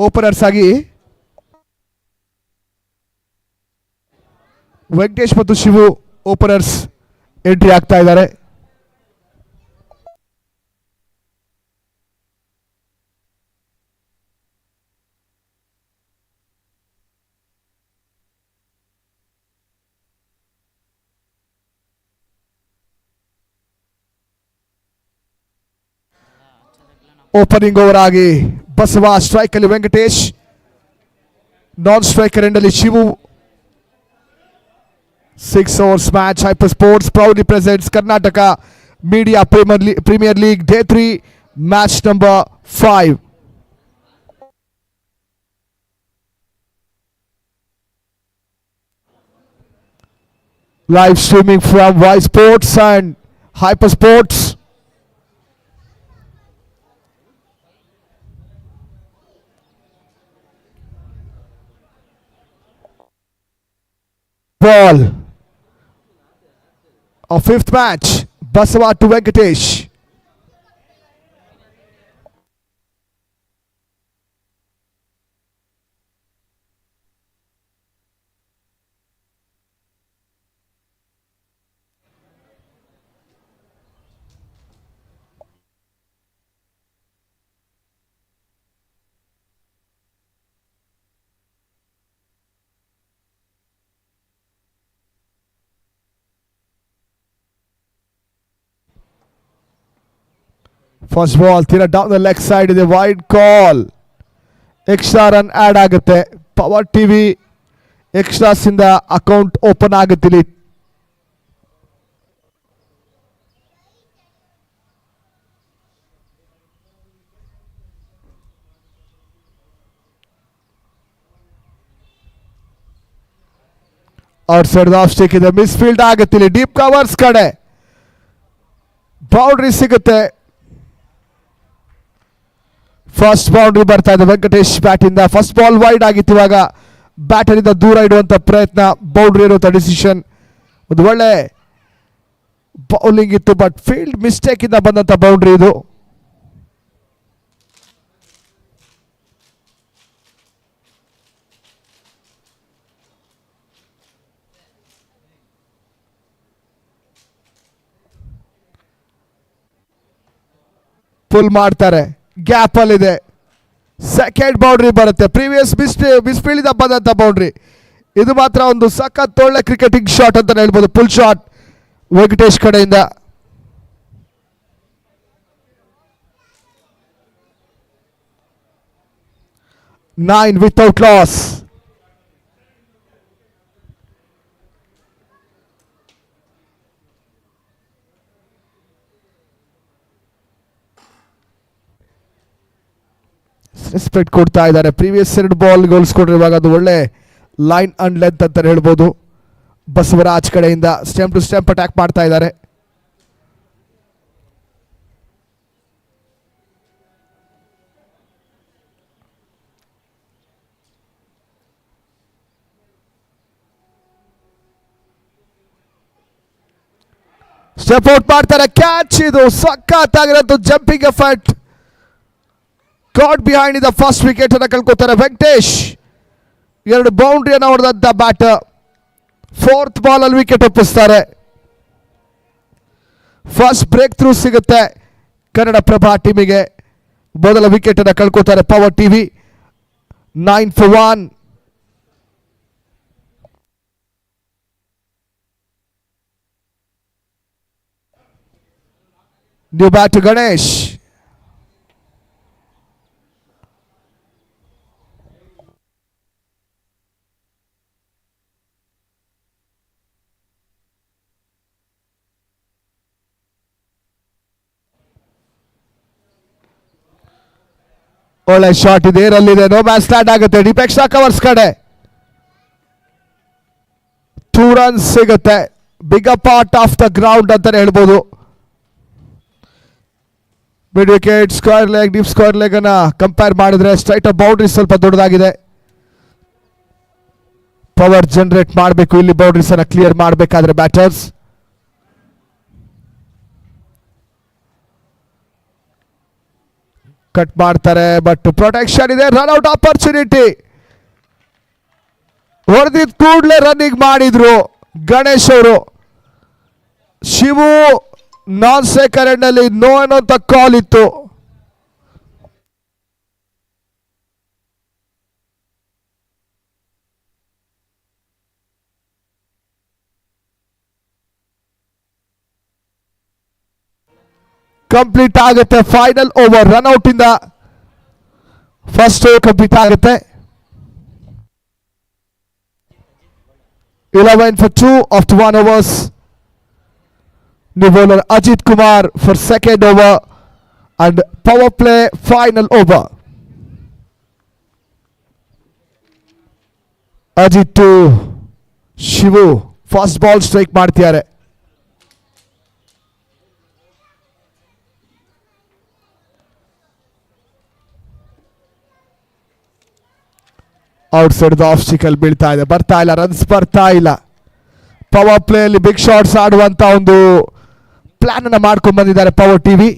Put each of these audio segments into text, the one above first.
Openers ಆಗಿ ವೆಂಕಟೇಶ್ ಮತ್ತು Shivu openers entry ಆಗ್ತಾ ಇದ್ದಾರೆ. ಓಪನಿಂಗ್ ಓವರ್ ಆಗಿ ಬಸವ, ಸ್ಟ್ರೈಕ್ ಅಲ್ಲಿ ವೆಂಕಟೇಶ್, ನಾನ್ ಸ್ಟ್ರೈಕರ್ ಎಂಡ್ ಅಲ್ಲಿ Shivu. 6 overs match. Hyper Sports proudly presents Karnataka Media Premier League Day 3 match number 5. Live streaming from Y Sports and Hyper Sports. Ball. A fifth match. Basava to Venkatesh. First ball, ತೀರಾ down the leg side ಇದೆ, wide call. Extra run add ಆಗುತ್ತೆ. Power TV extras ಇಂದ account open ಆಗುತ್ತಿಲ್ಲಿ. Outside off stick ಇದೆ, misfield ಆಗುತ್ತಿಲ್ಲಿ. Deep covers ಕಡೆ boundary ಸಿಗುತ್ತೆ. First boundary ಬರ್ತಾ ಇದೆ ವೆಂಕಟೇಶ್ ಬ್ಯಾಟ್ ಇಂದ. ಫಸ್ಟ್ ಬಾಲ್ ವೈಡ್ ಆಗಿತ್ತು, ಇವಾಗ ಬ್ಯಾಟರ್ ಇಂದ ದೂರ ಇಡುವಂತ ಪ್ರಯತ್ನ, ಬೌಂಡ್ರಿ ಇರುವಂತ ಡಿಸಿಷನ್. ಒಂದು ಒಳ್ಳೆ ಬೌಲಿಂಗ್ ಇತ್ತು, ಬಟ್ ಫೀಲ್ಡ್ ಮಿಸ್ಟೇಕ್ ಇಂದ ಬಂದಂತ ಬೌಂಡ್ರಿ ಇದು. ಪುಲ್ ಮಾಡ್ತಾರೆ, ಗ್ಯಾಪ್ ಅಲ್ಲಿ ಇದೆ. ಸೆಕೆಂಡ್ ಬೌಂಡ್ರಿ ಬರುತ್ತೆ, ಪ್ರೀವಿಯಸ್ ಮಿಸ್ಫೀಲ್ಡ್ ಇಂದ ಬಂದಂತ ಬೌಂಡ್ರಿ. ಇದು ಮಾತ್ರ ಒಂದು ಸಖತ್ ಒಳ್ಳೆ ಕ್ರಿಕೆಟಿಂಗ್ ಶಾಟ್ ಅಂತ ಹೇಳ್ಬೋದು, ಪುಲ್ ಶಾಟ್ ವೆಂಕಟೇಶ್ ಕಡೆಯಿಂದ. 9 without loss. ರೆಸ್ಪೆಕ್ಟ್ ಕೊಡ್ತಾ ಇದ್ದಾರೆ. ಪ್ರೀವಿಯಸ್ 2 ಬಾಲ್ ಗೋಲ್ಸ್ಕೊಂಡ್ರೆ ಇವಾಗ ಅದು ಒಳ್ಳೆ ಲೈನ್ ಅಂಡ್ ಲೆಂತ್ ಅಂತ ಹೇಳ್ಬೋದು. ಬಸವರಾಜ್ ಕಡೆಯಿಂದ ಸ್ಟೆಂಪ್ ಟು ಸ್ಟೆಂಪ್ ಅಟ್ಯಾಕ್ ಮಾಡ್ತಾ ಇದ್ದಾರೆ. ಸ್ಟೆಪ್ ಔಟ್ ಮಾಡ್ತಾರೆ, ಕ್ಯಾಚ್. ಇದು ಸಖತ್ತಾಗಿರೋದು ಜಂಪಿಂಗ್ ಎಫರ್ಟ್. ಗಾಟ್ ಬಿಹೈಂಡ್ ಇದ ಫಸ್ಟ್ ವಿಕೆಟ್ ಅನ್ನು ಕಳ್ಕೊತಾರೆ ವೆಂಕಟೇಶ್. 2 ಬೌಂಡ್ರಿಯನ್ನು ಹೊಡೆದಂತ ಬ್ಯಾಟರ್ 4th ಬಾಲ್ ಅಲ್ಲಿ ವಿಕೆಟ್ ಒಪ್ಪಿಸ್ತಾರೆ. ಫಸ್ಟ್ ಬ್ರೇಕ್ ಥ್ರೂ ಸಿಗುತ್ತೆ ಕನ್ನಡ ಪ್ರಭಾ ಟೀಮಿಗೆ. ಮೊದಲ ವಿಕೆಟ್ ಅನ್ನು ಕಳ್ಕೊತಾರೆ power TV. 9 for 1. New bat Ganesh. ಒಳ್ಳೆ ಶಾಟ್ ಇದೆ, ಏರಲ್ಲಿದೆ. ನೋ ಮ್ಯಾಚ್ ಸ್ಟಾರ್ಟ್ ಆಗುತ್ತೆ. ಡೀಪ್ ಎಕ್ಸ್ಟ್ರಾ ಕವರ್ಸ್ ಕಡೆ 2 runs ಸಿಗುತ್ತೆ. Big part of the ground ಅಂತಾನೆ ಹೇಳ್ಬೋದು. Mid wicket, square leg, deep square leg ಅನ್ನ ಕಂಪೇರ್ ಮಾಡಿದ್ರೆ ಸ್ಟ್ರೈಟ್ ಬೌಂಡ್ರಿ ಸ್ವಲ್ಪ ದೊಡ್ಡದಾಗಿದೆ. ಪವರ್ ಜನರೇಟ್ ಮಾಡಬೇಕು ಇಲ್ಲಿ, ಬೌಂಡ್ರೀಸ್ ಅನ್ನ ಕ್ಲಿಯರ್ ಮಾಡಬೇಕಾದ್ರೆ ಬ್ಯಾಟರ್ಸ್. ಕಟ್ ಮಾಡ್ತಾರೆ ಬಟ್ ಪ್ರೊಟೆಕ್ಷನ್ ಇದೆ. Run out opportunity. ಹೊಡೆದಿದ್ದ ಕೂಡಲೇ ರನ್ನಿಂಗ್ ಮಾಡಿದ್ರು ಗಣೇಶ್ ಅವರು. ಶಿವು ನಾನ್ ಸೆಕೆಂಡ್ ನಲ್ಲಿ ನೋ ಅನ್ನೋಂತ ಕಾಲ್ ಇತ್ತು. ಕಂಪ್ಲೀಟ್ ಆಗುತ್ತೆ ಫೈನಲ್ ಓವರ್. ರನ್ಔಟ್ ಇಂದ ಫಸ್ಟ್ ಓವರ್ ಕಂಪ್ಲೀಟ್ ಆಗುತ್ತೆ. 11 for 2 after 1 overs. New bowler Ajit Kumar for second over and power play final over. Ajit to Shivu fast ball strike ಮಾಡ್ತಿದ್ದಾರೆ. Out side of ಸ್ಟಿಕಲ್ ಬೀಳ್ತಾ ಇದೆ. ಬರ್ತಾ ಇಲ್ಲ, runs ಬರ್ತಾ ಇಲ್ಲ. Power play ಅಲ್ಲಿ ಬಿಗ್ ಶಾಟ್ಸ್ ಆಡುವಂತ ಒಂದು ಪ್ಲಾನ್ ಅನ್ನ ಮಾಡ್ಕೊಂಡು ಬಂದಿದ್ದಾರೆ power TV.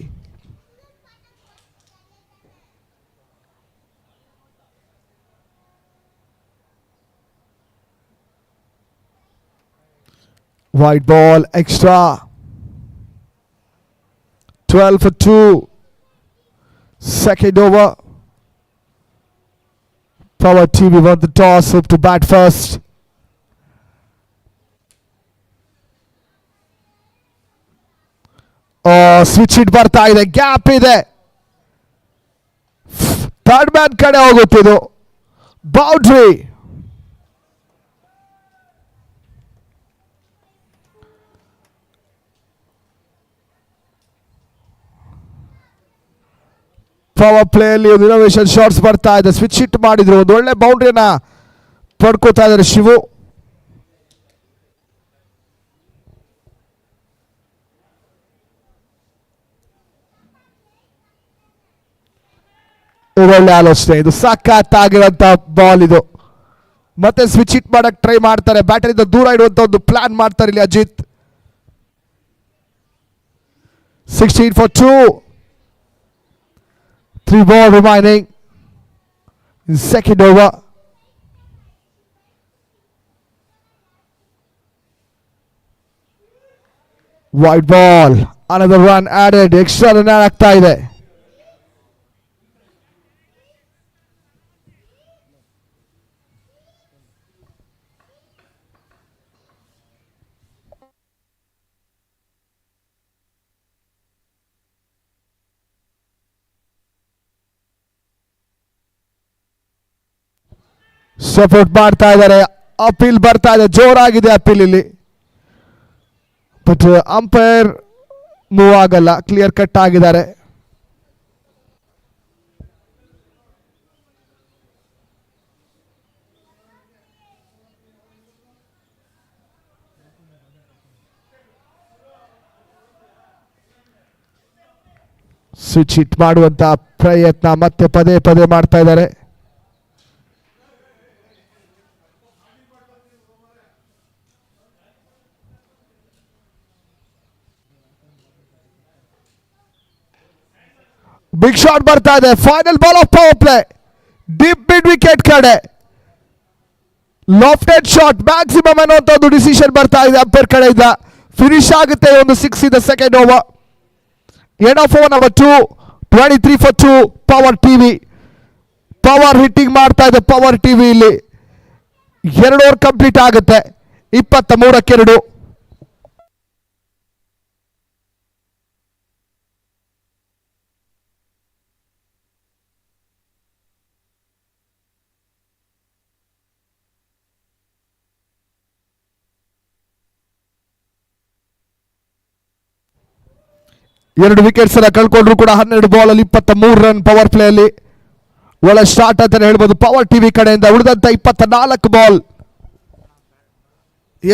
Wide ball extra. 12 for 2 second over. Power TV won the toss, hope to bat first. Switch hit ಬರ್ತಾ ಇದೆ, ಗ್ಯಾಪ್ ಇದೆ. ಥರ್ಡ್ ಮ್ಯಾನ್ ಕಡೆ ಹೋಗುತ್ತಿದ್ದು ಬೌಂಡ್ರಿ. ಪವರ್ ಪ್ಲೇ ಅಲ್ಲಿ ಒಂದು ಇನೋವೇಷನ್ ಶಾಟ್ಸ್ ಬರ್ತಾ ಇದೆ. ಸ್ವಿಚ್ ಹಿಟ್ ಮಾಡಿದ್ರು, ಒಂದು ಒಳ್ಳೆ ಬೌಂಡ್ರಿಯನ್ನ ಪಡ್ಕೋತಾ ಇದ್ದಾರೆ ಶಿವು. ಒಳ್ಳೆ ಆಲೋಚನೆ, ಇದು ಸಖತ್ತಾಗಿರುವಂತ ಬಾಲ್. ಇದು ಮತ್ತೆ ಸ್ವಿಚ್ ಹಿಟ್ ಮಾಡಕ್ ಟ್ರೈ ಮಾಡ್ತಾರೆ, ಬ್ಯಾಟರಿಯಿಂದ ದೂರ ಇಡುವಂತ ಒಂದು ಪ್ಲಾನ್ ಮಾಡ್ತಾರೆ ಇಲ್ಲಿ Ajit. 16 for 2. 3 ball remaining in second over. Wide ball, another run added, extra run ಆಗ್ತಾ ಇದೆ. ಸಪೋರ್ಟ್ ಮಾಡ್ತಾ ಇದ್ದಾರೆ. ಅಪೀಲ್ ಬರ್ತಾ ಇದೆ, ಜೋರಾಗಿದೆ ಅಪೀಲ್ ಇಲ್ಲಿ. ಬಟ್ ಅಂಪೈರ್ ಮೂವ್ ಆಗಲ್ಲ, ಕ್ಲಿಯರ್ ಕಟ್ ಆಗಿದ್ದಾರೆ. ಸ್ವಿಚ್ ಹಿಟ್ ಮಾಡುವಂತ ಪ್ರಯತ್ನ ಮತ್ತೆ ಪದೇ ಪದೇ ಮಾಡ್ತಾ ಇದ್ದಾರೆ. ಬಿಗ್ ಶಾಟ್ ಬರ್ತಾ ಇದೆ. Final ball of power play, deep mid wicket ಕಡೆ ಲಾಫ್ಟೆಡ್ ಶಾಟ್ ಮ್ಯಾಕ್ಸಿಮಮ್ ಅನ್ನುವಂತ ಒಂದು ಡಿಸಿಷನ್ ಬರ್ತಾ ಇದೆ ಅಂಪೈರ್ ಕಡೆಯಿಂದ. ಫಿನಿಶ್ ಆಗುತ್ತೆ ಒಂದು 6 in the second over. End of over number 2. 23 for 2 power TV. Power hitting ಮಾಡ್ತಾ ಇದೆ ಪವರ್ ಟಿವಿ ಇಲ್ಲಿ. 2 ಓವರ್ ಕಂಪ್ಲೀಟ್ ಆಗುತ್ತೆ. 23-2. ಎರಡು ವಿಕೆಟ್ಸ್ ಅನ್ನ ಕಳ್ಕೊಂಡ್ರು ಕೂಡ 12 ಬಾಲ್ ಅಲ್ಲಿ 23 ರನ್ ಪವರ್ ಪ್ಲೇ ಅಲ್ಲಿ. ಒಳ್ಳೆ ಸ್ಟಾರ್ಟ್ ಅಂತಾನೆ ಹೇಳ್ಬೋದು ಪವರ್ ಟಿವಿ ಕಡೆಯಿಂದ. ಉಳಿದಂತ 24 ಬಾಲ್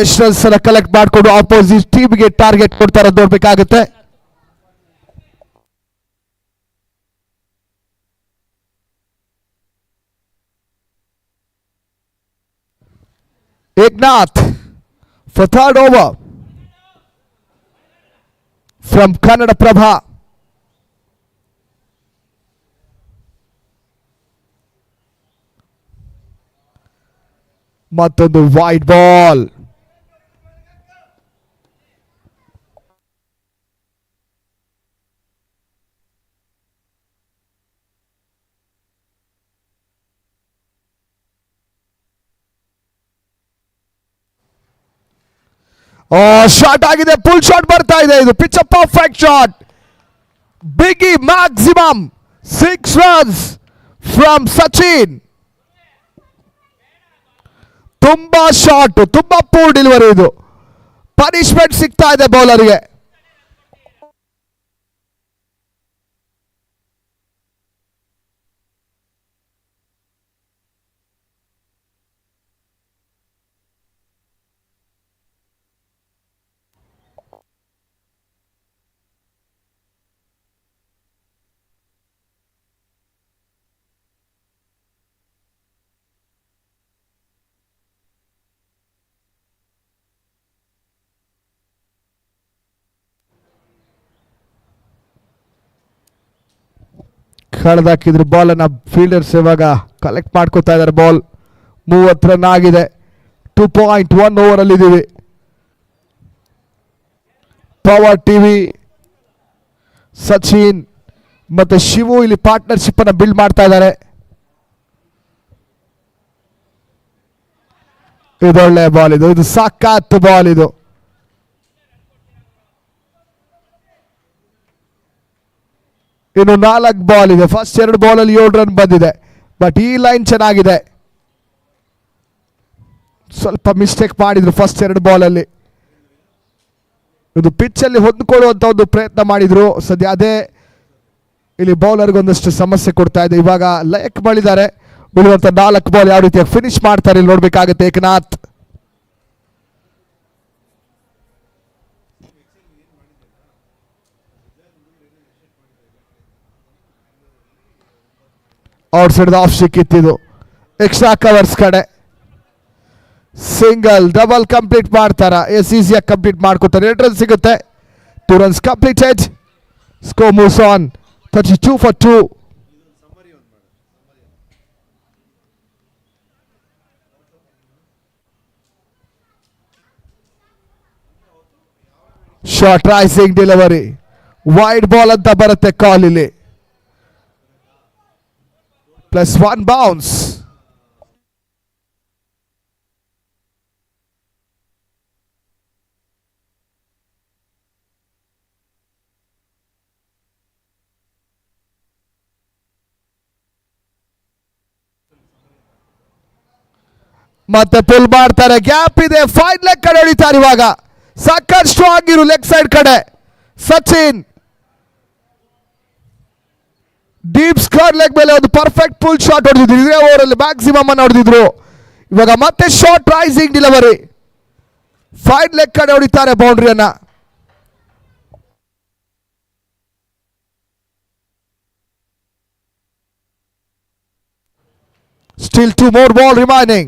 ಎಷ್ಟು ರನ್ಸ್ ಅನ್ನ ಕಲೆಕ್ಟ್ ಮಾಡಿಕೊಂಡು ಆಪೋಸಿಟ್ ಟೀಮ್ಗೆ ಟಾರ್ಗೆಟ್ ಕೊಡ್ತಾರೆ ನೋಡ್ಬೇಕಾಗುತ್ತೆ. Eknath for third over from Kannada Prabha. ಮತ್ತೊಂದು ವೈಡ್ ಬಾಲ್. ಶಾಟ್ ಆಗಿದೆ, ಫುಲ್ ಶಾಟ್ ಬರ್ತಾ ಇದೆ. ಇದು ಪಿಚ್ ಅ ಪರ್ಫೆಕ್ಟ್ ಶಾಟ್. ಬಿಗಿ ಮ್ಯಾಕ್ಸಿಮಮ್ 6 runs ಫ್ರಮ್ ಸಚಿನ್. ತುಂಬಾ ಶಾಟ್, ತುಂಬಾ ಪೂರ್ ಡೆಲಿವರಿ. ಇದು ಪನಿಷ್ಮೆಂಟ್ ಸಿಗ್ತಾ ಇದೆ ಬೌಲರ್ಗೆ. ಕಳೆದಾಕಿದ್ರು ಬಾಲ್ ಅನ್ನ ಫೀಲ್ಡರ್ಸ್ ಇವಾಗ ಕಲೆಕ್ಟ್ ಮಾಡ್ಕೋತಾ ಇದ್ದಾರೆ. ಬಾಲ್ 30 ರನ್ ಆಗಿದೆ. 2.1 ಓವರ್ ಅಲ್ಲಿ ಇದೀವಿ. ಪವರ್ ಟಿವಿ ಸಚಿನ್ ಮತ್ತೆ ಶಿವು ಇಲ್ಲಿ ಪಾರ್ಟ್ನರ್ಶಿಪ್ ಅನ್ನ ಬಿಲ್ಡ್ ಮಾಡ್ತಾ ಇದ್ದಾರೆ. ಇದೊಳ್ಳೆ ಬಾಲ್, ಇದು ಸಾಕಾತ್ ಬಾಲ್. ಇದು ಇನ್ನು 4 ಬಾಲ್ ಇದೆ. ಫಸ್ಟ್ 2 ಬಾಲಲ್ಲಿ 7 ರನ್ ಬಂದಿದೆ. ಬಟ್ ಈ ಲೈನ್ ಚೆನ್ನಾಗಿದೆ. ಸ್ವಲ್ಪ ಮಿಸ್ಟೇಕ್ ಮಾಡಿದ್ರು ಫಸ್ಟ್ 2 ಬಾಲಲ್ಲಿ. ಇದು ಪಿಚ್ ಅಲ್ಲಿ ಹೊಂದ್ಕೊಳ್ಳುವಂತ ಒಂದು ಪ್ರಯತ್ನ ಮಾಡಿದ್ರು. ಸದ್ಯ ಅದೇ ಇಲ್ಲಿ ಬೌಲರ್ಗೆ ಒಂದಷ್ಟು ಸಮಸ್ಯೆ ಕೊಡ್ತಾ ಇದೆ. ಇವಾಗ ಲಯಕ್ ಮಾಡಿದ್ದಾರೆ. ಉಳಿಯುವಂತ 4 ಬಾಲ್ ಯಾವ ರೀತಿಯಾಗಿ ಫಿನಿಶ್ ಮಾಡ್ತಾರೆ ಇಲ್ಲಿ ನೋಡ್ಬೇಕಾಗುತ್ತೆ ಏಕನಾಥ್. ಔಟ್ ಸೈಡ್ ಆಫ್ ಸಿಕ್ಕಿತ್ತಿದು. ಎಕ್ಸ್ಟ್ರಾ ಕವರ್ಸ್ ಕಡೆ ಸಿಂಗಲ್ ಡಬಲ್ ಕಂಪ್ಲೀಟ್ ಮಾಡ್ತಾರ. ಈಸಿಯಾಗಿ ಕಂಪ್ಲೀಟ್ ಮಾಡ್ಕೋತಾರೆ. 2 ರನ್ ಸಿಗುತ್ತೆ. 2 runs completed. Score moves on 32 for 2. Short rising delivery, wide ball ಅಂತ ಬರುತ್ತೆ ಕಾಲ್ ಇಲ್ಲಿ. +1 ಬೌನ್ಸ್. ಮತ್ತೆ ಪುಲ್ ಮಾಡ್ತಾರೆ. ಗ್ಯಾಪ್ ಇದೆ. 5 ಲೆಗ್ ಕಡೆ ಹೊಡಿತಾರೆ ಇವಾಗ. ಸಾಕಷ್ಟು ಸ್ಟ್ರಾಂಗ್ ಇರು ಲೆಗ್ ಸೈಡ್ ಕಡೆ ಸಚಿನ್. ಡೀಪ್ ಸ್ಕ್ವೇರ್ ಲೆಗ್ ಮೇಲೆ ಒಂದು ಪರ್ಫೆಕ್ಟ್ ಫುಲ್ ಶಾಟ್ ಹೊಡೆದಿದ್ರು. ಇದೇ ಓವರಲ್ಲಿ ಮ್ಯಾಕ್ಸಿಮಮ್ ಅನ್ನು ಹೊಡೆದಿದ್ರು. ಇವಾಗ ಮತ್ತೆ ಶಾರ್ಟ್ ರೈಸಿಂಗ್ ಡೆಲಿವರಿ. 5 ಲೆಗ್ ಕಡೆ ಹೊಡಿತಾರೆ ಬೌಂಡ್ರಿಯನ್ನ. Still 2 more ball remaining.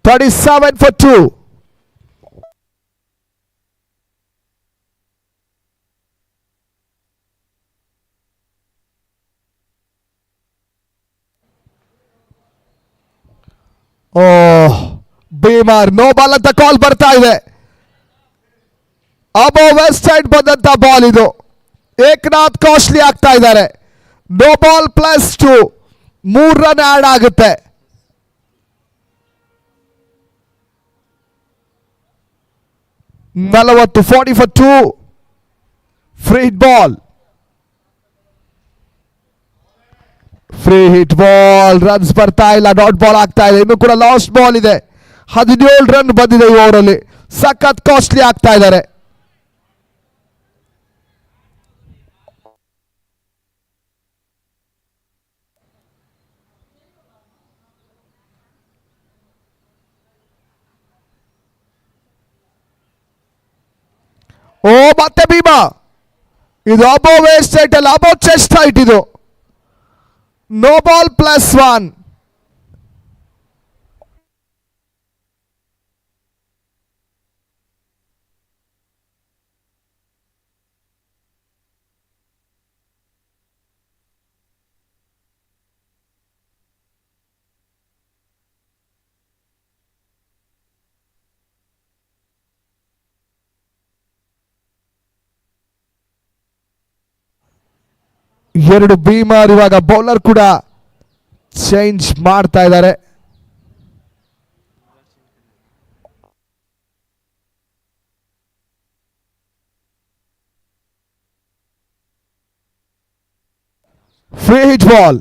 37 for 2. Beamer no ball ಅಂತ ಕಾಲ್ ಬರ್ತಾ ಇದೆ. ಅಬೋ ವೆಸ್ಟ್ ಸೈಡ್ ಬಂದಂತ ಬಾಲ್ ಇದು. ಏಕನಾಥ್ ಕಾಸ್ಟ್ಲಿ ಆಗ್ತಾ ಇದ್ದಾರೆ. ನೋ ಬಾಲ್ +2, 3 ರನ್ ಆಡ್ ಆಗುತ್ತೆ. ನಲವತ್ತು 40 for 2. Free hit ball. Free hit ball. Runs ಬರ್ತಾ ಇಲ್ಲ. ಡಾಟ್ ಬಾಲ್ ಆಗ್ತಾ ಇದೆ. ಇನ್ನು ಕೂಡ ಲಾಸ್ಟ್ ಬಾಲ್ ಇದೆ. 17 ರನ್ ಬಂದಿದೆ ಈ ಓವರಲ್ಲಿ. ಸಖತ್ ಕಾಸ್ಟ್ಲಿ ಆಗ್ತಾ ಇದ್ದಾರೆ. ಮತ್ತೆ ಭೀಮಾ. ಇದು ಅಬೋ ವೇಸ್ಟ್ ಹೈಟ್ ಅಲ್ಲ, ಅಬೋ ಚೆಸ್ಟ್ ಹೈಟ್ ಇದು. No ball +1. ಎರಡು ಬೀಮರ್ ಇವಾಗ ಬೌಲರ್ ಕೂಡ ಚೇಂಜ್ ಮಾಡ್ತಾ ಇದ್ದಾರೆ. Free hit ball.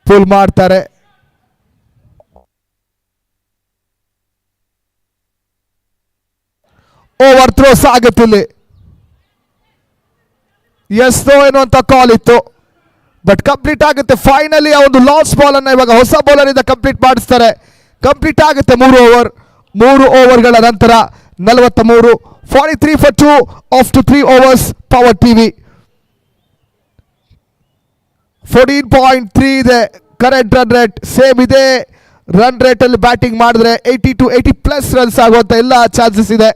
ಪುಲ್ ಮಾಡ್ತಾರೆ. ಓವರ್ ಥ್ರೋಸ್ ಆಗುತ್ತಿಲ್ಲಿ. ಎಸ್ ನೋ ಎನ್ನುವಂತ ಕಾಲ್ ಇತ್ತು, ಬಟ್ ಕಂಪ್ಲೀಟ್ ಆಗುತ್ತೆ. ಫೈನಲಿ ಆ ಒಂದು ಲಾಸ್ ಬಾಲ್ ಅನ್ನ ಇವಾಗ ಹೊಸ ಬೌಲರ್ ಇಂದ ಕಂಪ್ಲೀಟ್ ಮಾಡಿಸ್ತಾರೆ. ಕಂಪ್ಲೀಟ್ ಆಗುತ್ತೆ 3 ಓವರ್ಗಳ ನಂತರ 43, 43 for 2 after 3 overs. Power TV 14.3 ಇದೆ ಕರೆಂಟ್ ರನ್ ರೇಟ್. ಸೇಮ್ ಇದೆ ರನ್ ರೇಟ್ ಅಲ್ಲಿ ಬ್ಯಾಟಿಂಗ್ ಮಾಡಿದ್ರೆ 80 to 80+ ರನ್ಸ್ ಆಗುವಂತ ಎಲ್ಲ ಚಾನ್ಸಸ್ ಇದೆ.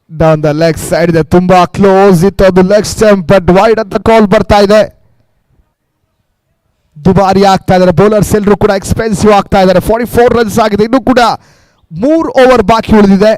ಡೌನ್ ದ ಲೆಗ್ ಸೈಡ್ ಇದೆ, ತುಂಬಾ ಕ್ಲೋಸ್ ಇತ್ತು ಅದು ಲೆಗ್ ಸ್ಟಂಪ್, ಬಟ್ ವೈಡ್ ಅಂತ ಕಾಲ್ ಬರ್ತಾ ಇದೆ. ದುಬಾರಿ ಆಗ್ತಾ ಇದ್ದಾರೆ ಬೌಲರ್ಸ್ ಎಲ್ಲರೂ ಕೂಡ, ಎಕ್ಸ್ಪೆನ್ಸಿವ್ ಆಗ್ತಾ ಇದ್ದಾರೆ. 44 ರನ್ಸ್ ಆಗಿದೆ, ಇನ್ನೂ ಕೂಡ 3 ಓವರ್ ಬಾಕಿ ಉಳಿದಿದೆ.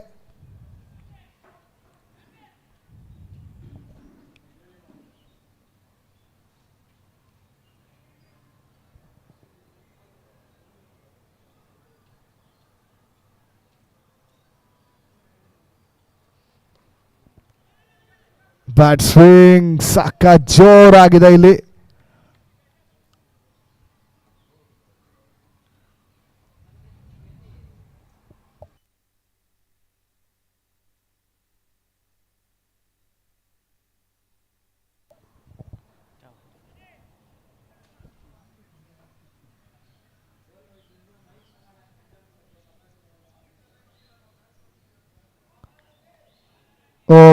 ಬ್ಯಾಟ್ ಸ್ವಿಂಗ್ ಸಾಕ ಜೋರಾಗಿದೆ ಇಲ್ಲಿ.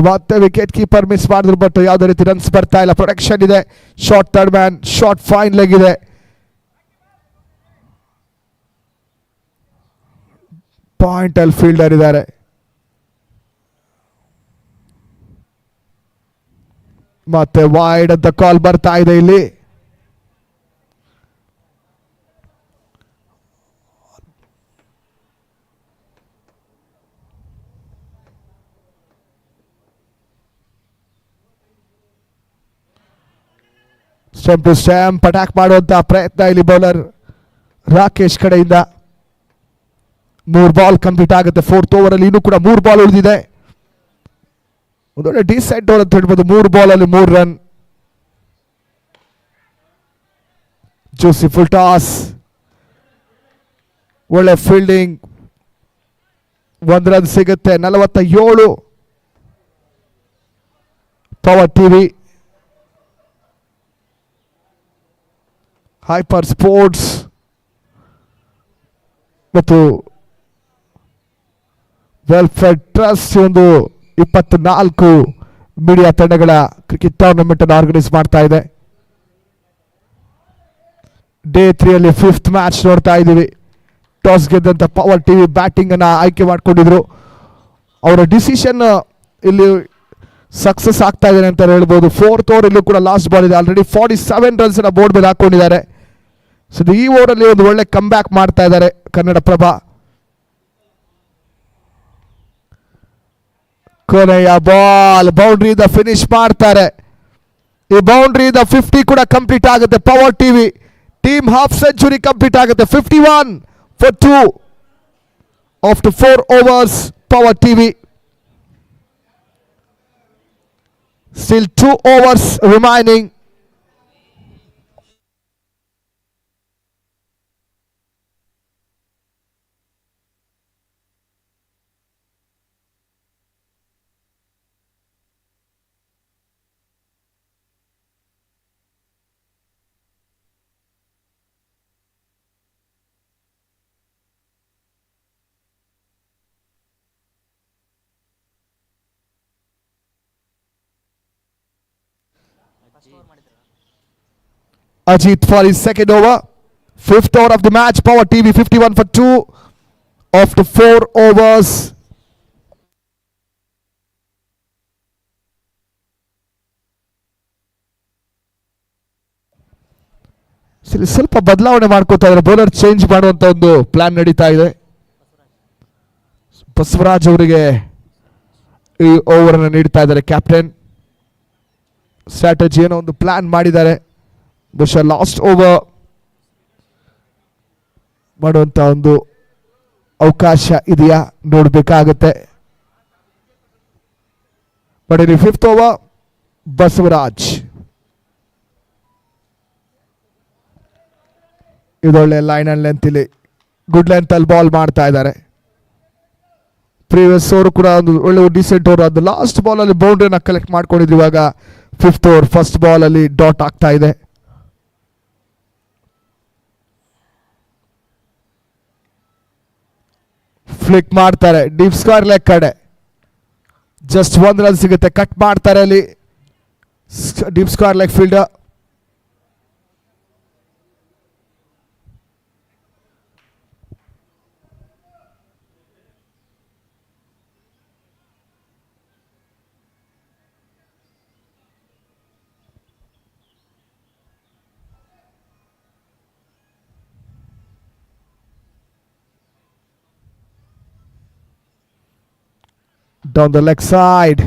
ಮತ್ತೆ ವಿಕೆಟ್ ಕೀಪರ್ ಮಿಸ್ ಮಾಡಿದ್ರು, ಬಟ್ ಯಾವುದೇ ರೀತಿ ರನ್ಸ್ ಬರ್ತಾ ಇಲ್ಲ. ಪ್ರೊಟೆಕ್ಷನ್ ಇದೆ, short third man, short fine leg ಇದೆ. ಪಾಯಿಂಟ್ ಅಲ್ಲಿ ಫೀಲ್ಡರ್ ಇದ್ದಾರೆ. ಮತ್ತೆ ವೈಡ್ ಅಂತ ಕಾಲ್ ಬರ್ತಾ ಇದೆ ಇಲ್ಲಿ. ಸ್ಟಂಪ್ ಟು ಸ್ಟಂಪ್ ಅಟ್ಯಾಕ್ ಮಾಡುವಂತ ಪ್ರಯತ್ನ ಇಲ್ಲಿ ಬೌಲರ್ ರಾಕೇಶ್ ಕಡೆಯಿಂದ. 3 ಬಾಲ್ ಕಂಪ್ಲೀಟ್ ಆಗುತ್ತೆ 4th ಓವರ್ ಅಲ್ಲಿ. ಇನ್ನೂ ಕೂಡ 3 ಬಾಲ್ ಉಳಿದಿದೆ. ಒಂದೊಳ್ಳೆ ಡಿಸೆಂಟ್ ಓವರ್ ಅಂತ ಹೇಳ್ಬೋದು. 3 ಬಾಲ್ ಅಲ್ಲಿ 3 ರನ್. ಜೋಸಿ ಫುಲ್ ಟಾಸ್, ಒಳ್ಳೆ ಫೀಲ್ಡಿಂಗ್, 1 ರನ್ ಸಿಗುತ್ತೆ. 47. ಪವರ್ ಟಿವಿ ಹೈಪರ್ ಸ್ಪೋರ್ಟ್ಸ್ ಮತ್ತು ವೆಲ್ಫೇರ್ ಟ್ರಸ್ಟ್ ಒಂದು 24 ಮೀಡಿಯಾ ತಂಡಗಳ ಕ್ರಿಕೆಟ್ ಟೂರ್ನಮೆಂಟ್ ಅನ್ನು ಆರ್ಗನೈಸ್ ಮಾಡ್ತಾ ಇದೆ. ಡೇ 3 ಅಲ್ಲಿ 5th ಮ್ಯಾಚ್ ನೋಡ್ತಾ ಇದ್ದೀವಿ. ಟಾಸ್ ಗೆದ್ದಂತ ಪವರ್ ಟಿವಿ ಬ್ಯಾಟಿಂಗ್ ಅನ್ನ ಆಯ್ಕೆ ಮಾಡ್ಕೊಂಡಿದ್ರು. ಅವರ ಡಿಸಿಷನ್ ಇಲ್ಲಿ ಸಕ್ಸಸ್ ಆಗ್ತಾ ಇದೆ ಅಂತ ಹೇಳ್ಬೋದು. 4th ಓವರ್ ಇಲ್ಲೂ ಕೂಡ ಲಾಸ್ಟ್ ಬಾಲ್ ಇದೆ. ಆಲ್ರೆಡಿ 47 ರನ್ಸ್ ಬೋರ್ಡ್ ಮೇಲೆ ಹಾಕೊಂಡಿದ್ದಾರೆ. ಸೊ ಈ ಓವರ್ ಅಲ್ಲಿ ಒಂದು ಒಳ್ಳೆ ಕಮ್ ಬ್ಯಾಕ್ ಮಾಡ್ತಾ ಇದ್ದಾರೆ ಕನ್ನಡಪ್ರಭ. ಕೊನೆಯ ಬಾಲ್ ಬೌಂಡ್ರಿಯಿಂದ ಫಿನಿಶ್ ಮಾಡ್ತಾರೆ. ಈ ಬೌಂಡ್ರಿಯಿಂದ 50 ಕೂಡ ಕಂಪ್ಲೀಟ್ ಆಗುತ್ತೆ. Power TV team half century complete ಆಗುತ್ತೆ. 51 for 2 after 4 overs. Power TV still 2 overs remaining. Ajit for his second over. Fifth over of the match. Power TV 51 for 2 after 4 overs. ಸ್ವಲ್ಪ ಬದಲಾವಣೆ ಮಾಡ್ಕೋತಾ ಇದ್ದಾರೆ. Bowler change ಮಾಡುವಂತ ಒಂದು plan ನಡೀತಾ ಇದೆ. ಬಸವರಾಜ್ ಅವರಿಗೆ ಈ ಓವರ್ ಅನ್ನು ನೀಡ್ತಾ ಇದ್ದಾರೆ ಕ್ಯಾಪ್ಟನ್. ಸ್ಟ್ರಾಟಜಿ ಏನೋ ಒಂದು ಪ್ಲಾನ್ ಮಾಡಿದ್ದಾರೆ. ಬಹುಶಃ ಲಾಸ್ಟ್ ಓವರ್ ಮಾಡುವಂತ ಒಂದು ಅವಕಾಶ ಇದೆಯಾ ನೋಡಬೇಕಾಗುತ್ತೆ. ಬಟ್ ಇಲ್ಲಿ ಫಿಫ್ತ್ ಓವರ್ ಬಸವರಾಜ್ ಇದೊಳ್ಳೆ ಲೈನ್ ಅಂಡ್ ಲೆಂತ್, ಇಲ್ಲಿ ಗುಡ್ ಲೆಂತ್ ಅಲ್ಲಿ ಬಾಲ್ ಮಾಡ್ತಾ ಇದ್ದಾರೆ. ಪ್ರೀವಿಯಸ್ ಓವರ್ ಕೂಡ ಒಂದು ಒಳ್ಳೆ ಡಿಸೆಂಟ್ ಓವರ್. ಅದು ಲಾಸ್ಟ್ ಬಾಲ್ ಅಲ್ಲಿ ಬೌಂಡ್ರಿನ ಕಲೆಕ್ಟ್ ಮಾಡ್ಕೊಂಡಿದ್ರು. ಇವಾಗ ಫಿಫ್ತ್ ಓವರ್ ಫಸ್ಟ್ ಬಾಲ್ ಅಲ್ಲಿ ಡಾಟ್ ಆಗ್ತಾ ಇದೆ. ಫ್ಲಿಕ್ ಮಾಡ್ತಾರೆ ಡೀಪ್ ಸ್ಕ್ವೇರ್ ಲೆಗ್ ಕಡೆ. ಜಸ್ಟ್ 1 ರನ್ ಸಿಗುತ್ತೆ. ಕಟ್ ಮಾಡ್ತಾರೆ ಅಲ್ಲಿ deep square leg fielder. Down the leg side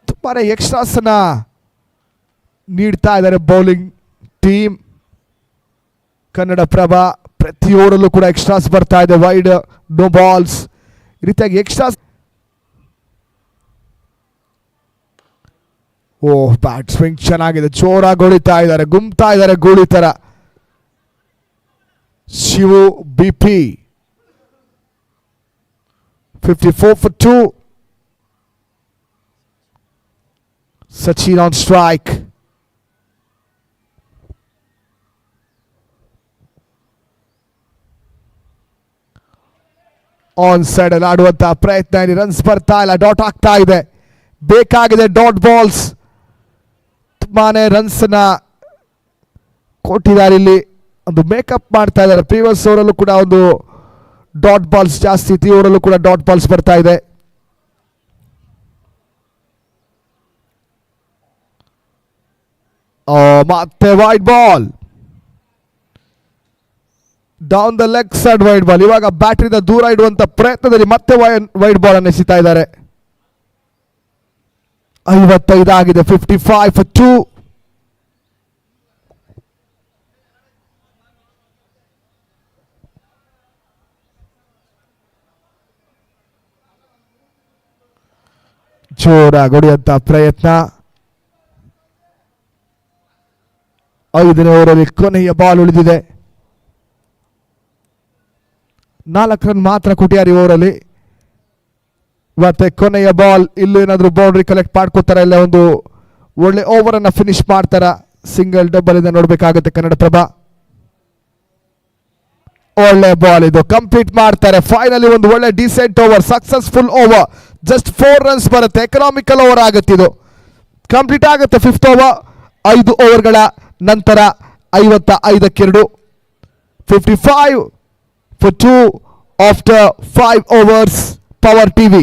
ತುಂಬಾನೇ ಎಕ್ಸ್ಟ್ರಾಸ್ ಅನ್ನ ನೀಡ್ತಾ ಇದ್ದಾರೆ ಬೌಲಿಂಗ್ ಟೀಮ್. ಕನ್ನಡಪ್ರಭ ಪ್ರತಿ ಓವರಲ್ಲೂ ಕೂಡ ಎಕ್ಸ್ಟ್ರಾಸ್ ಬರ್ತಾ ಇದೆ. ವೈಡ್, ನೋ ಬಾಲ್ಸ್, ಈ ರೀತಿಯಾಗಿ ಎಕ್ಸ್ಟ್ರಾಸ್. ಓಹ್, ಬ್ಯಾಟ್ ಸ್ವಿಂಗ್ ಚೆನ್ನಾಗಿದೆ. ಜೋರಾಗಿ ಹೊಡಿತಾ ಇದ್ದಾರೆ, ಗುಮ್ತಾ ಇದ್ದಾರೆ ಗೂಳಿ ತರ. Shivu BP 54 for 2. Sachin on strike. On side ಅಲ್ಲಿ ಆಡುವಂತಹ ಪ್ರಯತ್ನ. ಇಲ್ಲಿ ರನ್ಸ್ ಬರ್ತಾ ಇಲ್ಲ, ಡಾಟ್ ಆಗ್ತಾ ಇದೆ. ಬೇಕಾಗಿದೆ ಡಾಟ್ ಬಾಲ್ಸ್. ತುಂಬಾನೇ ರನ್ಸ್ ನ ಕೊಟ್ಟಿದ್ದಾರೆ. ಇಲ್ಲಿ ಒಂದು ಮೇಕಪ್ ಮಾಡ್ತಾ ಇದ್ದಾರೆ. ಪ್ರೀವಿಯಸ್ ಓವರಲ್ಲೂ ಕೂಡ ಒಂದು ಡಾಟ್ ಬಾಲ್ಸ್ ಜಾಸ್ತಿ ಇತ್ತು. ಈ ಓವರಲ್ಲೂ ಕೂಡ ಡಾಟ್ ಬಾಲ್ಸ್ ಬರ್ತಾ ಇದೆ. ಮತ್ತೆ wide ball, down the leg side wide ball. ಇವಾಗ ಬ್ಯಾಟ್ರಿಯಿಂದ ದೂರ ಇಡುವಂತ ಪ್ರಯತ್ನದಲ್ಲಿ ಮತ್ತೆ ವೈಡ್ ಬಾಲ್ ಅನ್ನು ಎಸಿತಾ ಇದ್ದಾರೆ. 55 ಆಗಿದೆ. 55 for 2. ಜೋರಾಗಿ ಹೊಡೆಯುವಂತ ಪ್ರಯತ್ನ. 5ನೇ ಓವರಲ್ಲಿ ಕೊನೆಯ ಬಾಲ್ ಉಳಿದಿದೆ. 4 ರನ್ ಮಾತ್ರ ಕೊಟ್ಟಿದ್ದಾರೆ ಈ ಓವರಲ್ಲಿ. ಮತ್ತೆ ಕೊನೆಯ ಬಾಲ್. ಇಲ್ಲೂ ಏನಾದ್ರು ಬೌಂಡ್ರಿ ಕಲೆಕ್ಟ್ ಮಾಡ್ಕೋತಾರ, ಇಲ್ಲ ಒಂದು ಒಳ್ಳೆ ಓವರ್ ಅನ್ನ ಫಿನಿಶ್ ಮಾಡ್ತಾರ. ಸಿಂಗಲ್ ಡಬಲ್ ಇಂದ ನೋಡ್ಬೇಕಾಗುತ್ತೆ ಕನ್ನಡಪ್ರಭ. ಒಳ್ಳೆ ಬಾಲ್ ಇದು, ಕಂಪ್ಲೀಟ್ ಮಾಡ್ತಾರೆ. ಫೈನಲಿ ಒಂದು ಒಳ್ಳೆ decent over, successful over. Just 4 runs ಬರುತ್ತೆ. ಎಕನಾಮಿಕಲ್ ಓವರ್ ಆಗುತ್ತೆ ಇದು. ಕಂಪ್ಲೀಟ್ ಆಗುತ್ತೆ ಫಿಫ್ತ್ ಓವರ್. 5 ಓವರ್ಗಳ ನಂತರ 55ಕ್ಕೆ 2. 55 for 2 after 5 overs. Power TV.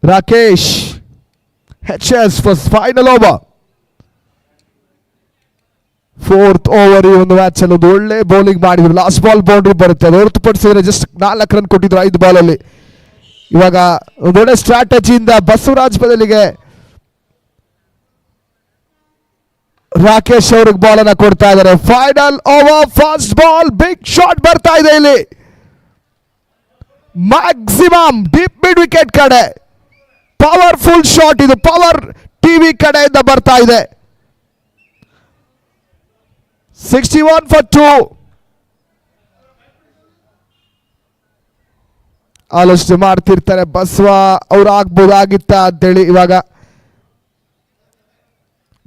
Rakesh HS for final over. 4th over. ಈ ಒಂದು ಮ್ಯಾಚ್ ಅಲ್ಲಿ ಒಂದು ಒಳ್ಳೆ ಬೌಲಿಂಗ್ ಮಾಡಿದ್ರು. ಲಾಸ್ಟ್ ಬಾಲ್ ಬೌಂಡ್ರಿ ಬರುತ್ತೆ, ಅದು ಹೊರತುಪಡಿಸಿದ್ರೆ ಜಸ್ಟ್ 4 ರನ್ ಕೊಟ್ಟಿದ್ರು 5 ಬಾಲ್ ಅಲ್ಲಿ. ಇವಾಗ ಒಂದು ಒಳ್ಳೆ ಸ್ಟ್ರಾಟಜಿಯಿಂದ ಬಸವರಾಜ್ ಬದಲಿಗೆ ರಾಕೇಶ್ ಅವ್ರಿಗೆ ಬಾಲ್ ಅನ್ನ ಕೊಡ್ತಾ ಇದ್ದಾರೆ. Final over, fast ball, big shot ಬರ್ತಾ ಇದೆ ಇಲ್ಲಿ. ಮ್ಯಾಕ್ಸಿಮಮ್ ಡೀಪ್ ಮಿಡ್ ವಿಕೆಟ್ ಕಡೆ ಪವರ್ಫುಲ್ ಶಾಟ್ ಇದು. ಪವರ್ ಟಿವಿ ಕಡೆಯಿಂದ ಬರ್ತಾ ಇದೆ. 61 for 2. ಆಲೋಚನೆ ಮಾಡ್ತಿರ್ತಾರೆ ಬಸವ ಅವ್ರು ಆಗ್ಬೋದಾಗಿತ್ತ ಅಂತೇಳಿ ಇವಾಗ.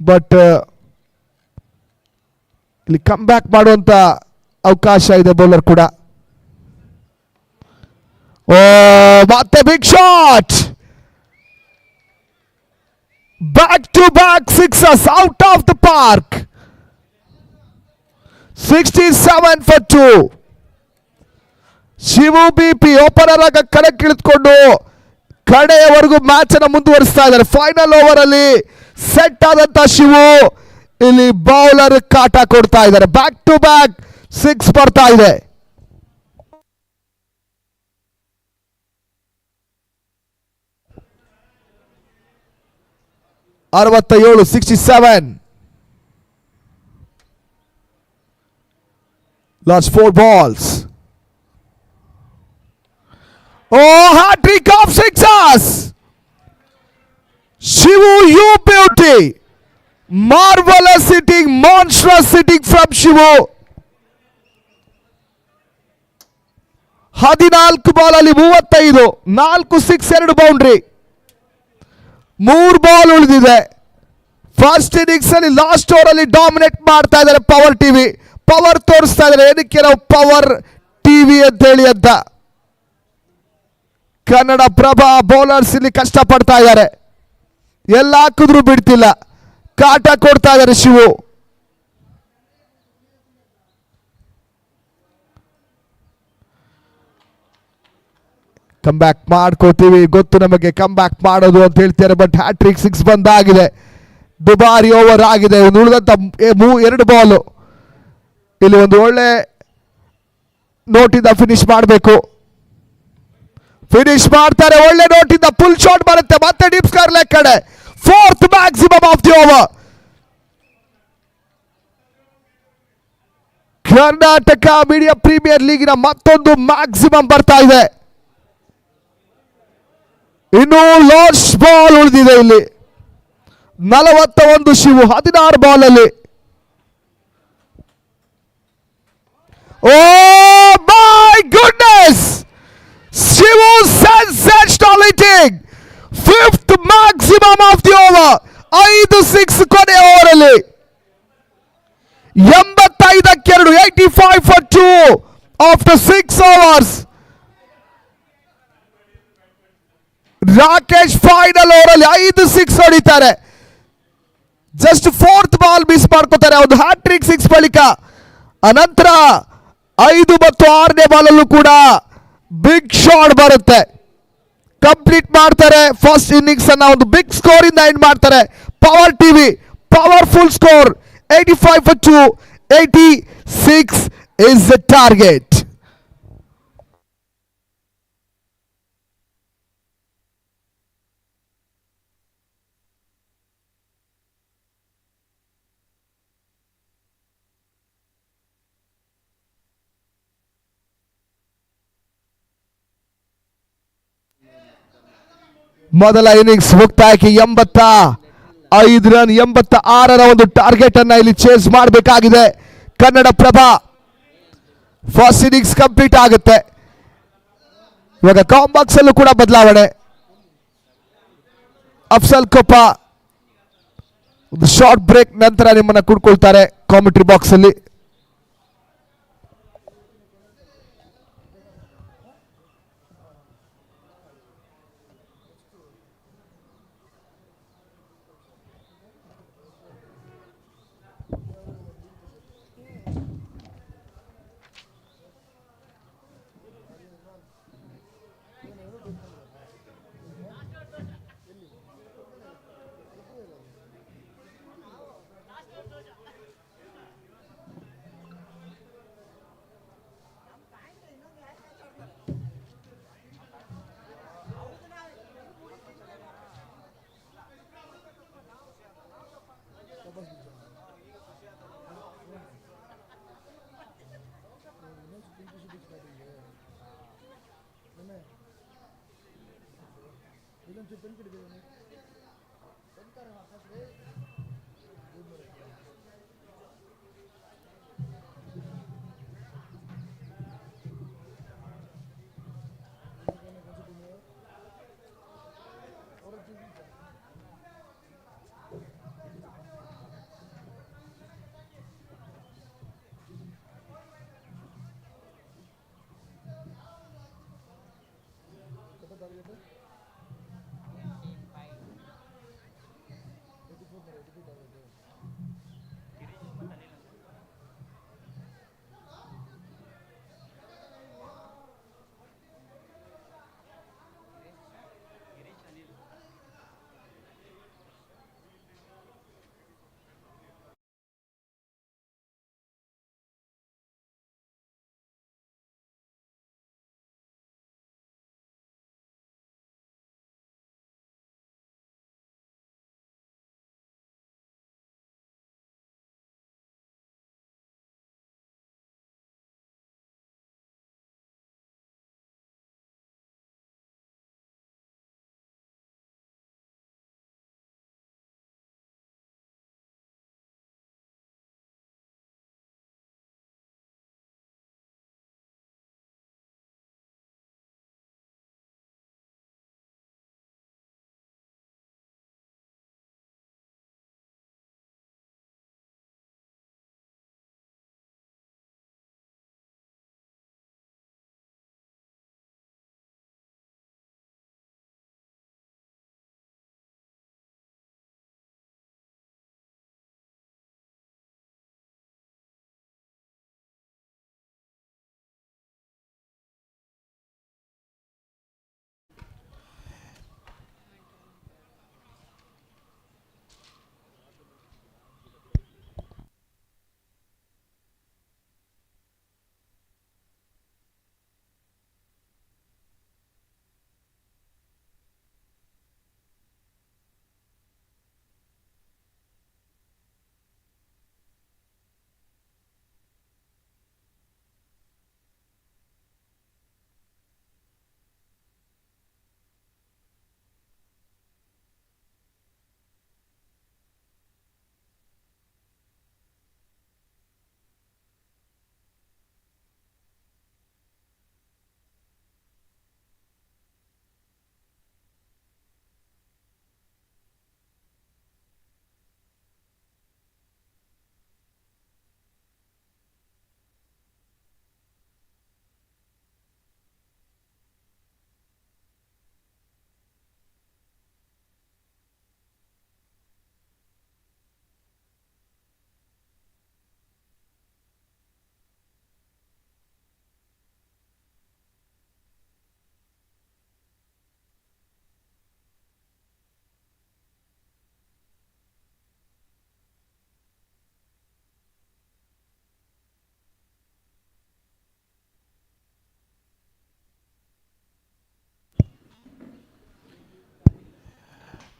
ಬಟ್ ಇಲ್ಲಿ ಕಮ್ ಬ್ಯಾಕ್ ಮಾಡುವಂತ ಅವಕಾಶ ಇದೆ ಬೌಲರ್ ಕೂಡ. ಓ ಮತ್ತೆ big shot, back to back sixes out of the park. 67 for 2. Shivu BP opener ಆಗ ಕಣಕ್ಕೆ ಇಳಿದುಕೊಂಡು ಕಡೆಯವರೆಗೂ ಮ್ಯಾಚ್ ಅನ್ನು ಮುಂದುವರಿಸ್ತಾ ಇದ್ದಾರೆ. ಫೈನಲ್ ಓವರ್ ಅಲ್ಲಿ ಸೆಟ್ ಆದಂತ ಶಿವು ಇಲ್ಲಿ ಬೌಲರ್ ಕಾಟ ಕೊಡ್ತಾ ಇದ್ದಾರೆ. ಬ್ಯಾಕ್ ಟು ಬ್ಯಾಕ್ 6 ಬರ್ತಾ ಇದೆ. ಅರವತ್ತೇಳು 67. Last 4 balls. Oh, hat-trick of sixes. Shivu, you beauty. Marvelous hitting, monstrous hitting from Shivu. 14 ball ಅಲ್ಲಿ 35, 4 6 2 ಬೌಂಡ್ರಿ, 3 ಬಾಲ್ ಉಳಿದಿದೆ. ಫಸ್ಟ್ ಇನ್ನಿಂಗ್ಸ್ ಅಲ್ಲಿ ಲಾಸ್ಟ್ ಓವರ್ ಅಲ್ಲಿ ಡಾಮಿನೇಟ್ ಮಾಡ್ತಾ ಇದ್ದಾರೆ ಪವರ್ ಟಿವಿ. ಪವರ್ ತೋರಿಸ್ತಾ ಇದ್ದಾರೆ. ಏನಕ್ಕೆ ನಾವು ಪವರ್ ಟಿವಿ ಅಂತ ಹೇಳಿ ಅಂತ. ಕನ್ನಡ ಪ್ರಭ ಬೌಲರ್ಸ್ ಇಲ್ಲಿ ಕಷ್ಟ ಪಡ್ತಾ ಇದ್ದಾರೆ. ಎಲ್ಲ ಹಾಕಿದ್ರು ಬಿಡ್ತಿಲ್ಲ, ಕಾಟ ಕೊಡ್ತಾ ಇದ್ದಾರೆ ಶಿವು. ಕಮ್ ಬ್ಯಾಕ್ ಮಾಡ್ಕೋತೀವಿ, ಗೊತ್ತು ನಮಗೆ ಕಮ್ ಬ್ಯಾಕ್ ಮಾಡೋದು ಅಂತ ಹೇಳ್ತಾರೆ. ಬಟ್ ಹ್ಯಾಟ್ರಿಕ್ 6 ಬಂದಾಗಿದೆ, ದುಬಾರಿ ಓವರ್ ಆಗಿದೆ. ಒಂದು ಉಳಿದಂತ 2 ಬಾಲು ಇಲ್ಲಿ ಒಂದು ಒಳ್ಳೆ ನೋಟಿಂದ ಫಿನಿಶ್ ಮಾಡಬೇಕು. ಫಿನಿಶ್ ಮಾಡ್ತಾರೆ, ಒಳ್ಳೆ ನೋಟಿಂದ ಫುಲ್ ಶಾಟ್ ಬರುತ್ತೆ. ಮತ್ತೆ ಡೀಪ್ ಸ್ಕೋರ್ ಲೆಗ್ ಕಡೆ 4th maximum of the over. Karnataka media premier ಲೀಗಿನ ಮತ್ತೊಂದು ಮ್ಯಾಕ್ಸಿಮಮ್ ಬರ್ತಾ ಇದೆ. ಇನ್ನು ಲಾಸ್ಟ್ ಬಾಲ್ ಉಳಿದಿದೆ ಇಲ್ಲಿ. 41 ಶಿವು 16 ಬಾಲ್ ಅಲ್ಲಿ. Oh my goodness! Shivu sensational hitting. 5th maximum of the over. 5-6 ಕೊನೆ ಓವರ್ ಅಲ್ಲಿ 85 85 for 2 after 6 overs. Rakesh final over ಅಲ್ಲಿ 5 6 ಹೊಡಿತಾರೆ. ಜಸ್ಟ್ 4th ಬಾಲ್ ಮಿಸ್ ಮಾಡ್ಕೋತಾರೆ. ಒಂದು ಹ್ಯಾಟ್ರಿಕ್ 6 ಬಳಿಕ ಅನಂತರ 5 ಮತ್ತು 6ನೇ ಬಾಲಲ್ಲೂ ಕೂಡ ಬಿಗ್ ಶಾಟ್ ಬರುತ್ತೆ. ಕಂಪ್ಲೀಟ್ ಮಾಡ್ತಾರೆ ಫಸ್ಟ್ ಇನ್ನಿಂಗ್ಸ್ ಅನ್ನ. ಒಂದು ಬಿಗ್ ಸ್ಕೋರ್ ಇಂದ ಎಂಡ್ ಮಾಡ್ತಾರೆ. Power TV powerful score 85 for 2. 86 is the target. ಮೊದಲ ಇನ್ನಿಂಗ್ಸ್ ಮುಕ್ತಾಯಕ್ಕೆ 85 ರನ್ 86ರ ಒಂದು ಟಾರ್ಗೆಟ್ ಅನ್ನ ಇಲ್ಲಿ ಚೇಸ್ ಮಾಡಬೇಕಾಗಿದೆ Kannada Prabha. First innings complete ಆಗುತ್ತೆ. ಇವಾಗ ಕಾಂಬಾಕ್ಸ್ ಅಲ್ಲೂ ಕೂಡ ಬದಲಾವಣೆ. ಅಫ್ಸಲ್ ಕೊಪ್ಪ ಒಂದು ಶಾರ್ಟ್ ಬ್ರೇಕ್ ನಂತರ ನಿಮ್ಮನ್ನ ಕೂಡ್ಕೊಳ್ತಾರೆ ಕಾಮೆಂಟ್ರಿ ಬಾಕ್ಸ್ ಅಲ್ಲಿ.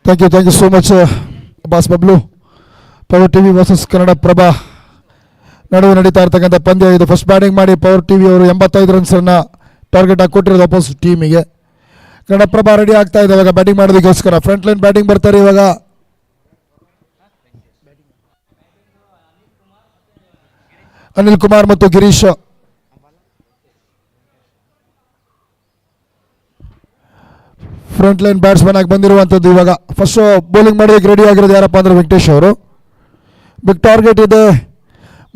Thank you so much boss Bablu. Power TV versus Kannada Prabha ನಡುವೆ ನಡೀತಾ ಇರ್ತಕ್ಕಂಥ ಪಂದ್ಯ ಇದು. ಫಸ್ಟ್ ಬ್ಯಾಟಿಂಗ್ ಮಾಡಿ ಪವರ್ ಟಿವಿ ಅವರು 85 ರನ್ಸನ್ನು ಟಾರ್ಗೆಟ್ ಆಗಿ ಕೊಟ್ಟಿರೋದು ಅಪೋಸಿಟ್ ಟೀಮಿಗೆ. ಕನ್ನಡ ಪ್ರಭಾ ರೆಡಿ ಆಗ್ತಾ ಇದೆ ಇವಾಗ ಬ್ಯಾಟಿಂಗ್ ಮಾಡೋದಕ್ಕೋಸ್ಕರ. ಫ್ರಂಟ್ ಲೈನ್ ಬ್ಯಾಟಿಂಗ್ ಬರ್ತಾರೆ ಇವಾಗ. ಅನಿಲ್ ಕುಮಾರ್ ಮತ್ತು ಗಿರೀಶ್. ಫ್ರಂಟ್ ಲೈನ್ ಬ್ಯಾಟ್ಸ್ಮನ್ ಆಗಿ ಬಂದಿರುವಂಥದ್ದು ಇವಾಗ. ಫಸ್ಟ್ ಬೌಲಿಂಗ್ ಮಾಡೋದಕ್ಕೆ ರೆಡಿ ಆಗಿರೋದು ಯಾರಪ್ಪ ಅಂದರೆ ವೆಂಕಟೇಶ್ ಅವರು. ಬಿಗ್ ಟಾರ್ಗೆಟ್ ಇದೆ.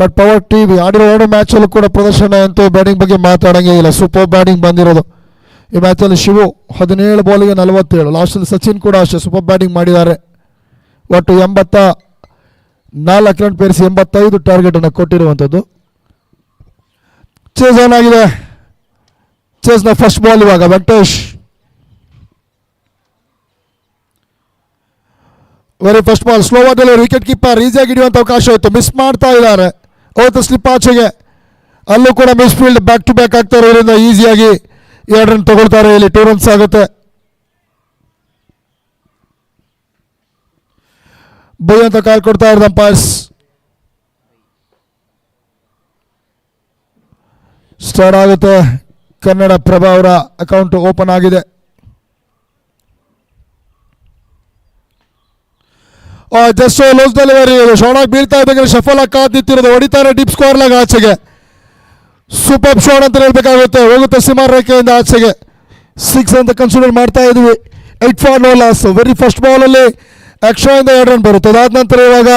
ಬಟ್ ಪವರ್ ಟಿವಿ ಆಡಿರೋ 2 ಮ್ಯಾಚಲ್ಲೂ ಕೂಡ ಪ್ರದರ್ಶನ ಅಂತೂ ಬ್ಯಾಟಿಂಗ್ ಬಗ್ಗೆ ಮಾತಾಡೋಂಗೇ ಇಲ್ಲ. ಸೂಪರ್ ಬ್ಯಾಟಿಂಗ್ ಬಂದಿರೋದು ಈ ಮ್ಯಾಚಲ್ಲಿ. ಶಿವು 17 ಬಾಲಿಗೆ 47. ಲಾಸ್ಟಲ್ಲಿ ಸಚಿನ್ ಕೂಡ ಅಷ್ಟೇ ಸೂಪರ್ ಬ್ಯಾಟಿಂಗ್ ಮಾಡಿದ್ದಾರೆ. ಒಟ್ಟು 84 ರನ್ ಪೇರಿಸಿ 85 ಟಾರ್ಗೆಟನ್ನು ಕೊಟ್ಟಿರುವಂಥದ್ದು. ಚೇಸ್ ಆನ್ ಆಗಿದೆ. ಚೇಸ್ನ ಫಸ್ಟ್ ಬಾಲ್ ಇವಾಗ Venkatesh. Very first ball slow ball. Wicket keeper ಈಸಿಯಾಗಿ ಹಿಡಿಯುವಂಥ ಅವಕಾಶ ಇತ್ತು, ಮಿಸ್ ಮಾಡ್ತಾ ಇದ್ದಾರೆ. ಅವತ್ತು ಸ್ಲಿಪ್ ಆಚೆಗೆ, ಅಲ್ಲೂ ಕೂಡ misfield back to back ಆಗ್ತಾ ಇರೋದ್ರಿಂದ ಈಸಿಯಾಗಿ 2 ರನ್ ತಗೊಳ್ತಾರೆ. ಇಲ್ಲಿ 2 ರನ್ಸ್ ಆಗುತ್ತೆ. ಬೈ ಅಂತ ಕಾಲ್ ಕೊಡ್ತಾ ಇರೋದು ಅಂಪೈರ್ಸ್. ಸ್ಟಾರ್ಟ್ ಆಗುತ್ತೆ. ಕನ್ನಡ ಪ್ರಭಾ ಅವರ ಅಕೌಂಟ್ ಓಪನ್ ಆಗಿದೆ. Just loose delivery. ಶಾರ್ಟ್ ಬೀಳ್ತಾ ಇದ್ದಂಗೆ ಶಫಲ್ ಆಗಿ ಕಾದ್ ನಿಂತಿರೋದು. ಹೊಡಿತಾರೆ ಡೀಪ್ ಸ್ಕೋರ್ ಲಾಗ ಆಚೆಗೆ. ಸೂಪರ್ ಶಾಟ್ ಅಂತ ಹೇಳ್ಬೇಕಾಗುತ್ತೆ. ಹೋಗುತ್ತೆ ಸೀಮಾ ರೇಖೆಯಿಂದ ಆಚೆಗೆ. 6 ಅಂತ ಕನ್ಸಿಡರ್ ಮಾಡ್ತಾ ಇದ್ವಿ. 8 for no loss. Very first ಬಾಲಲ್ಲಿ ಅಕ್ಷಯಿಂದ 2 ರನ್ ಬರುತ್ತೆ. ಅದಾದ ನಂತರ ಇವಾಗ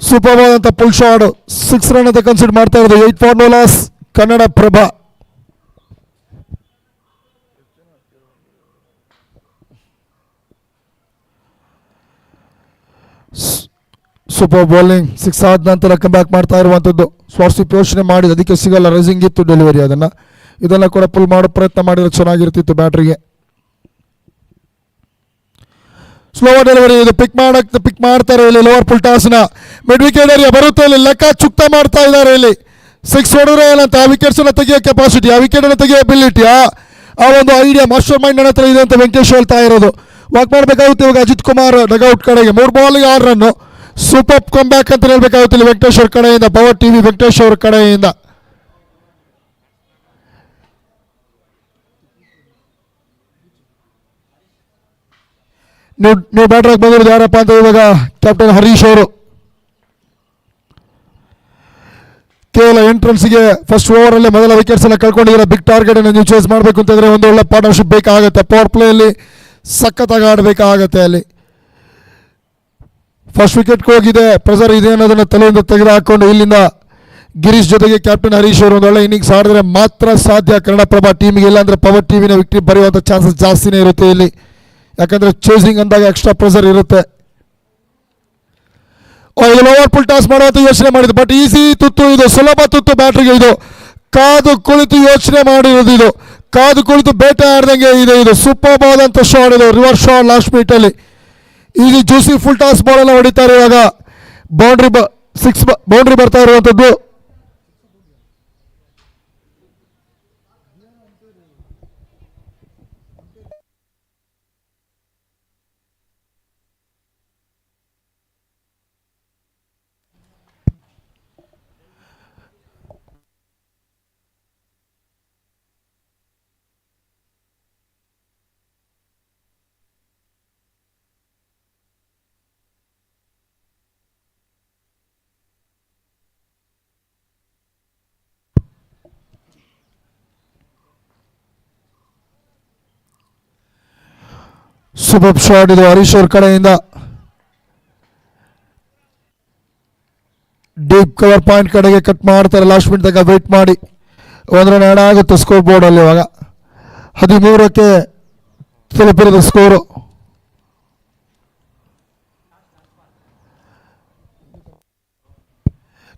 ಸೂಪರ್ ಬಾಲ್ ಅಂತ ಫುಲ್ ಶಾಟ್ 6 ರನ್ ಅಂತ ಕನ್ಸಿಡರ್ ಮಾಡ್ತಾ ಇರೋದು. 8 for no loss Kannada Prabha. Super bowling 6 ಆದ ನಂತರ ಕಮ್ ಬ್ಯಾಕ್ ಮಾಡ್ತಾ ಇರುವಂಥದ್ದು. ಸ್ವಾರ್ಸಿಪ್ ಯೋಚನೆ ಮಾಡಿದ, ಅದಕ್ಕೆ ಸಿಗಲ್ಲ. ರೈಸಿಂಗ್ ಇತ್ತು ಡೆಲಿವರಿ. ಇದನ್ನು ಕೂಡ ಪುಲ್ ಮಾಡೋ ಪ್ರಯತ್ನ ಮಾಡಿದ್ರೆ ಚೆನ್ನಾಗಿರ್ತಿತ್ತು ಬ್ಯಾಟ್ರಿಗೆ. Slow delivery. ಇದು ಪಿಕ್ ಮಾಡ್ತಾರೆ ಇಲ್ಲಿ. ಲೋವರ್ ಫುಲ್ ಟಾಸ್ನ ಮಿಡ್ ವಿಕೆಟ್ ಏರಿಯಾ ಬರುತ್ತೆ. ಇಲ್ಲಿ ಲೆಕ್ಕ ಚುಕ್ತ ಮಾಡ್ತಾ ಇದ್ದಾರೆ. ಇಲ್ಲಿ 6 ಹೊಡೆದ್ರೆ ಏನಂತ ಆ ವಿಕೆಟ್ಸನ್ನು ತೆಗೆಯೋ ಕೆಪಾಸಿಟಿ, ಆ ವಿಕೆಟನ್ನು ತೆಗೆಯೋ ಎಬಿಲಿಟಿ, ಆ ಒಂದು ಐಡಿಯಾ ಮಾಸ್ಟರ್ ಮೈಂಡ್ ನನ್ನ ಹತ್ರ ಇದೆ ಅಂತ ವೆಂಕಟೇಶ್ ಹೇಳ್ತಾ ಇರೋದು. ವಾಕ್ ಮಾಡಬೇಕಾಗುತ್ತೆ ಇವಾಗ ಅಜಿತ್ ಕುಮಾರ್ ಡಗೌಟ್ ಕಡೆಗೆ. 3 ಬಾಲ್ಗೆ 6 ರನ್ನು. ಸೂಪರ್ ಕಮ್ ಬ್ಯಾಕ್ ಅಂತ ಹೇಳ್ಬೇಕಾಗುತ್ತೆ ಇಲ್ಲಿ ವೆಂಕಟೇಶ್ ಅವ್ರ ಕಡೆಯಿಂದ. ಪವರ್ ಟಿವಿ ವೆಂಕಟೇಶ್ ಅವ್ರ ಕಡೆಯಿಂದ. ನೀವು ಬ್ಯಾಟರ್ ಆಗಿ ಬಂದಿರೋದು ಯಾರಪ್ಪ ಅಂತ ಇವಾಗ ಕ್ಯಾಪ್ಟನ್ ಹರೀಶ್ ಅವರು. ಕೇವಲ 8 ರನ್ಸ್ಗೆ ಫಸ್ಟ್ ಓವರಲ್ಲೇ ಮೊದಲ ವಿಕೆಟ್ಸ್ ಎಲ್ಲ ಕಳ್ಕೊಂಡಿದ್ದಾರೆ. ಬಿಗ್ ಟಾರ್ಗೆಟ್ ಅನ್ನು ನೀವು ಚೇಸ್ ಮಾಡಬೇಕು ಅಂತಂದರೆ ಒಂದು ಒಳ್ಳೆ ಪಾರ್ಟ್ನರ್ಶಿಪ್ ಬೇಕಾಗುತ್ತೆ. ಪವರ್ ಪ್ಲೇಯಲ್ಲಿ ಸಖತ್ತಾಗಿ ಆಡಬೇಕಾಗತ್ತೆ. ಅಲ್ಲಿ ಫಸ್ಟ್ ವಿಕೆಟ್ಗೆ ಹೋಗಿದೆ, ಪ್ರೆಸರ್ ಇದೆ ಅನ್ನೋದನ್ನು ತಲೆಯಿಂದ ತೆಗೆದು ಹಾಕೊಂಡು ಇಲ್ಲಿಂದ ಗಿರೀಶ್ ಜೊತೆಗೆ ಕ್ಯಾಪ್ಟನ್ ಹರೀಶ್ ಅವರು ಒಂದು ಒಳ್ಳೆ ಇನ್ನಿಂಗ್ಸ್ ಆಡಿದ್ರೆ ಮಾತ್ರ ಸಾಧ್ಯ ಕನ್ನಡ ಪ್ರಭಾ ಟೀಮಿಗೆ. ಇಲ್ಲಾಂದರೆ ಪವರ್ ಟಿವಿನ ವಿಕ್ಟ್ರಿ ಬರೆಯುವಂಥ ಚಾನ್ಸಸ್ ಜಾಸ್ತಿನೇ ಇರುತ್ತೆ ಇಲ್ಲಿ. ಯಾಕಂದರೆ ಚೇಸಿಂಗ್ ಅಂದಾಗ ಎಕ್ಸ್ಟ್ರಾ ಪ್ರೆಸರ್ ಇರುತ್ತೆ. ಇದು ಲೋವರ್ ಫುಲ್ ಟಾಸ್ ಮಾಡುವಂಥ ಯೋಚನೆ ಮಾಡಿದ್ದು. ಬಟ್ ಈಸಿ ತುತ್ತು ಇದು, ಸುಲಭ ತುತ್ತು ಬ್ಯಾಟ್ರಿಗೆ. ಇದು ಕಾದು ಕುಳಿತು ಯೋಚನೆ ಮಾಡಿರೋದು. ಇದು ಕಾದು ಕುಳಿತು ಬೇಟೆ ಆಡ್ದಂಗೆ ಇದೆ. ಇದು ಸೂಪರ್ ಆದಂಥ ಶಾಟ್. ಇದು ರಿವರ್ಸ್ ಶಾಟ್ ಲಾಸ್ಟ್ ಮೀಟಲ್ಲಿ. ಈಸಿ ಜ್ಯೂಸಿ ಫುಲ್ ಟಾಸ್ ಬಾಲೆಲ್ಲ ಹೊಡಿತಾರೆ ಇವಾಗ. ಬೌಂಡ್ರಿ ಬರ್ತಾ ಇರುವಂಥದ್ದು. ಸೂಪರ್ ಶಾಟ್ ಇದು ಹರೀಶ್ ಅವ್ರ ಕಡೆಯಿಂದ. ಡೀಪ್ ಕವರ್ ಪಾಯಿಂಟ್ ಕಡೆಗೆ ಕಟ್ ಮಾಡ್ತಾರೆ. ಲಾಸ್ಟ್ ಮಿನಿಟ್ ತನಕ ವೇಟ್ ಮಾಡಿ 1 ರನ್ ಆ್ಯಡ್ ಆಗುತ್ತೆ ಸ್ಕೋರ್ ಬೋರ್ಡಲ್ಲಿ. ಇವಾಗ 13ಕ್ಕೆ ತಲುಪಿರೋದು ಸ್ಕೋರು.